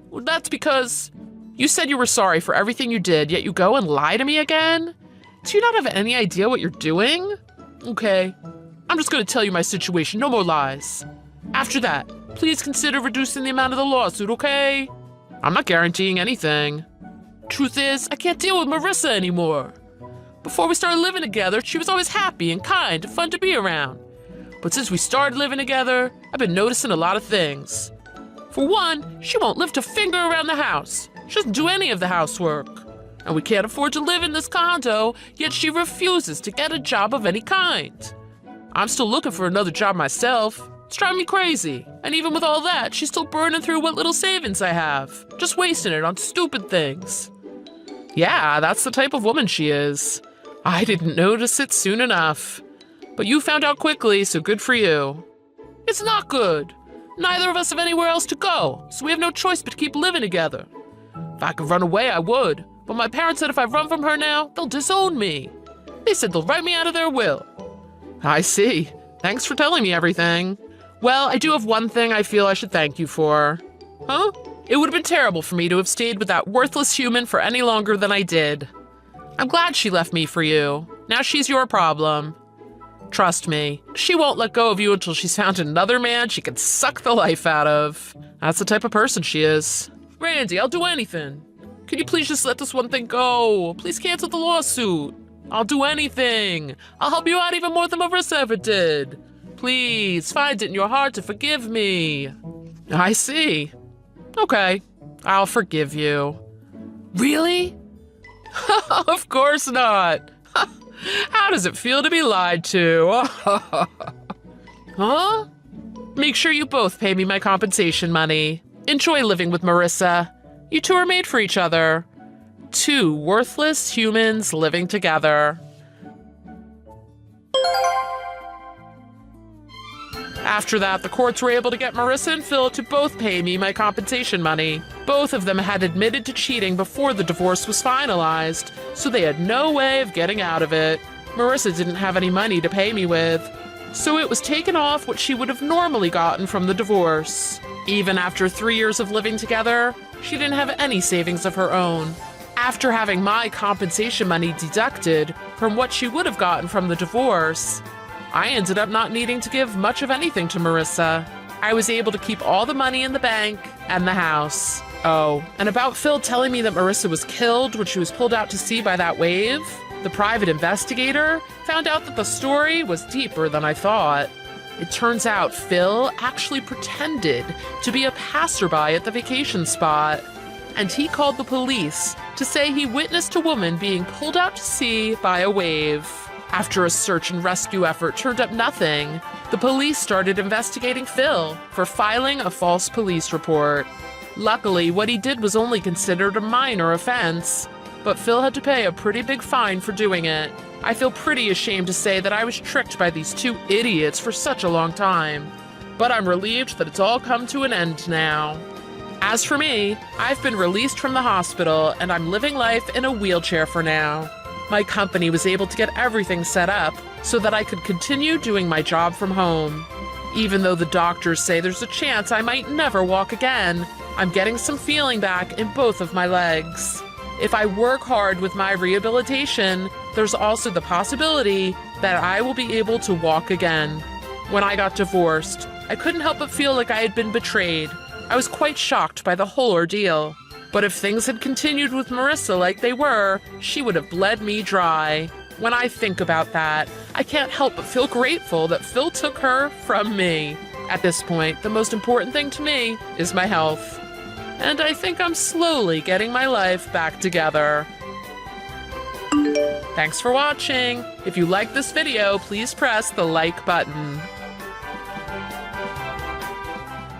Well, that's because you said you were sorry for everything you did, yet you go and lie to me again? Do you not have any idea what you're doing? Okay, I'm just going to tell you my situation, no more lies. After that, please consider reducing the amount of the lawsuit, okay? I'm not guaranteeing anything. Truth is, I can't deal with Marissa anymore. Before we started living together, she was always happy and kind and fun to be around. But since we started living together, I've been noticing a lot of things. For one, she won't lift a finger around the house. She doesn't do any of the housework. And we can't afford to live in this condo, yet she refuses to get a job of any kind. I'm still looking for another job myself. It's driving me crazy. And even with all that, she's still burning through what little savings I have, just wasting it on stupid things. Yeah, that's the type of woman she is. I didn't notice it soon enough. But you found out quickly, so good for you. It's not good. Neither of us have anywhere else to go, so we have no choice but to keep living together. If I could run away, I would, But my parents said if I run from her now, they'll disown me. They said they'll write me out of their will. I see. Thanks for telling me everything. Well, I do have one thing I feel I should thank you for. Huh? It would have been terrible for me to have stayed with that worthless human for any longer than I did. I'm glad she left me for you. Now she's your problem. Trust me, she won't let go of you until she's found another man she can suck the life out of. That's the type of person she is. Randy, I'll do anything. Could you please just let this one thing go? Please cancel the lawsuit. I'll do anything. I'll help you out even more than Marissa ever did. Please, find it in your heart to forgive me. I see. Okay, I'll forgive you. Really? Of course not. How does it feel to be lied to? Huh? Make sure you both pay me my compensation money. Enjoy living with Marissa. You two are made for each other. Two worthless humans living together. After that, the courts were able to get Marissa and Phil to both pay me my compensation money. Both of them had admitted to cheating before the divorce was finalized, so they had no way of getting out of it. Marissa didn't have any money to pay me with, so it was taken off what she would have normally gotten from the divorce. Even after 3 years of living together, she didn't have any savings of her own. After having my compensation money deducted from what she would have gotten from the divorce, I ended up not needing to give much of anything to Marissa. I was able to keep all the money in the bank and the house. Oh, and about Phil telling me that Marissa was killed when she was pulled out to sea by that wave, the private investigator found out that the story was deeper than I thought. It turns out Phil actually pretended to be a passerby at the vacation spot, and he called the police to say he witnessed a woman being pulled out to sea by a wave. After a search and rescue effort turned up nothing, the police started investigating Phil for filing a false police report. Luckily, what he did was only considered a minor offense, but Phil had to pay a pretty big fine for doing it. I feel pretty ashamed to say that I was tricked by these two idiots for such a long time, but I'm relieved that it's all come to an end now. As for me, I've been released from the hospital and I'm living life in a wheelchair for now. My company was able to get everything set up so that I could continue doing my job from home. Even though the doctors say there's a chance I might never walk again, I'm getting some feeling back in both of my legs. If I work hard with my rehabilitation, there's also the possibility that I will be able to walk again. When I got divorced, I couldn't help but feel like I had been betrayed. I was quite shocked by the whole ordeal. But if things had continued with Marissa like they were, she would have bled me dry. When I think about that, I can't help but feel grateful that Phil took her from me. At this point, the most important thing to me is my health. And I think I'm slowly getting my life back together. Thanks for watching. If you liked this video, please press the like button.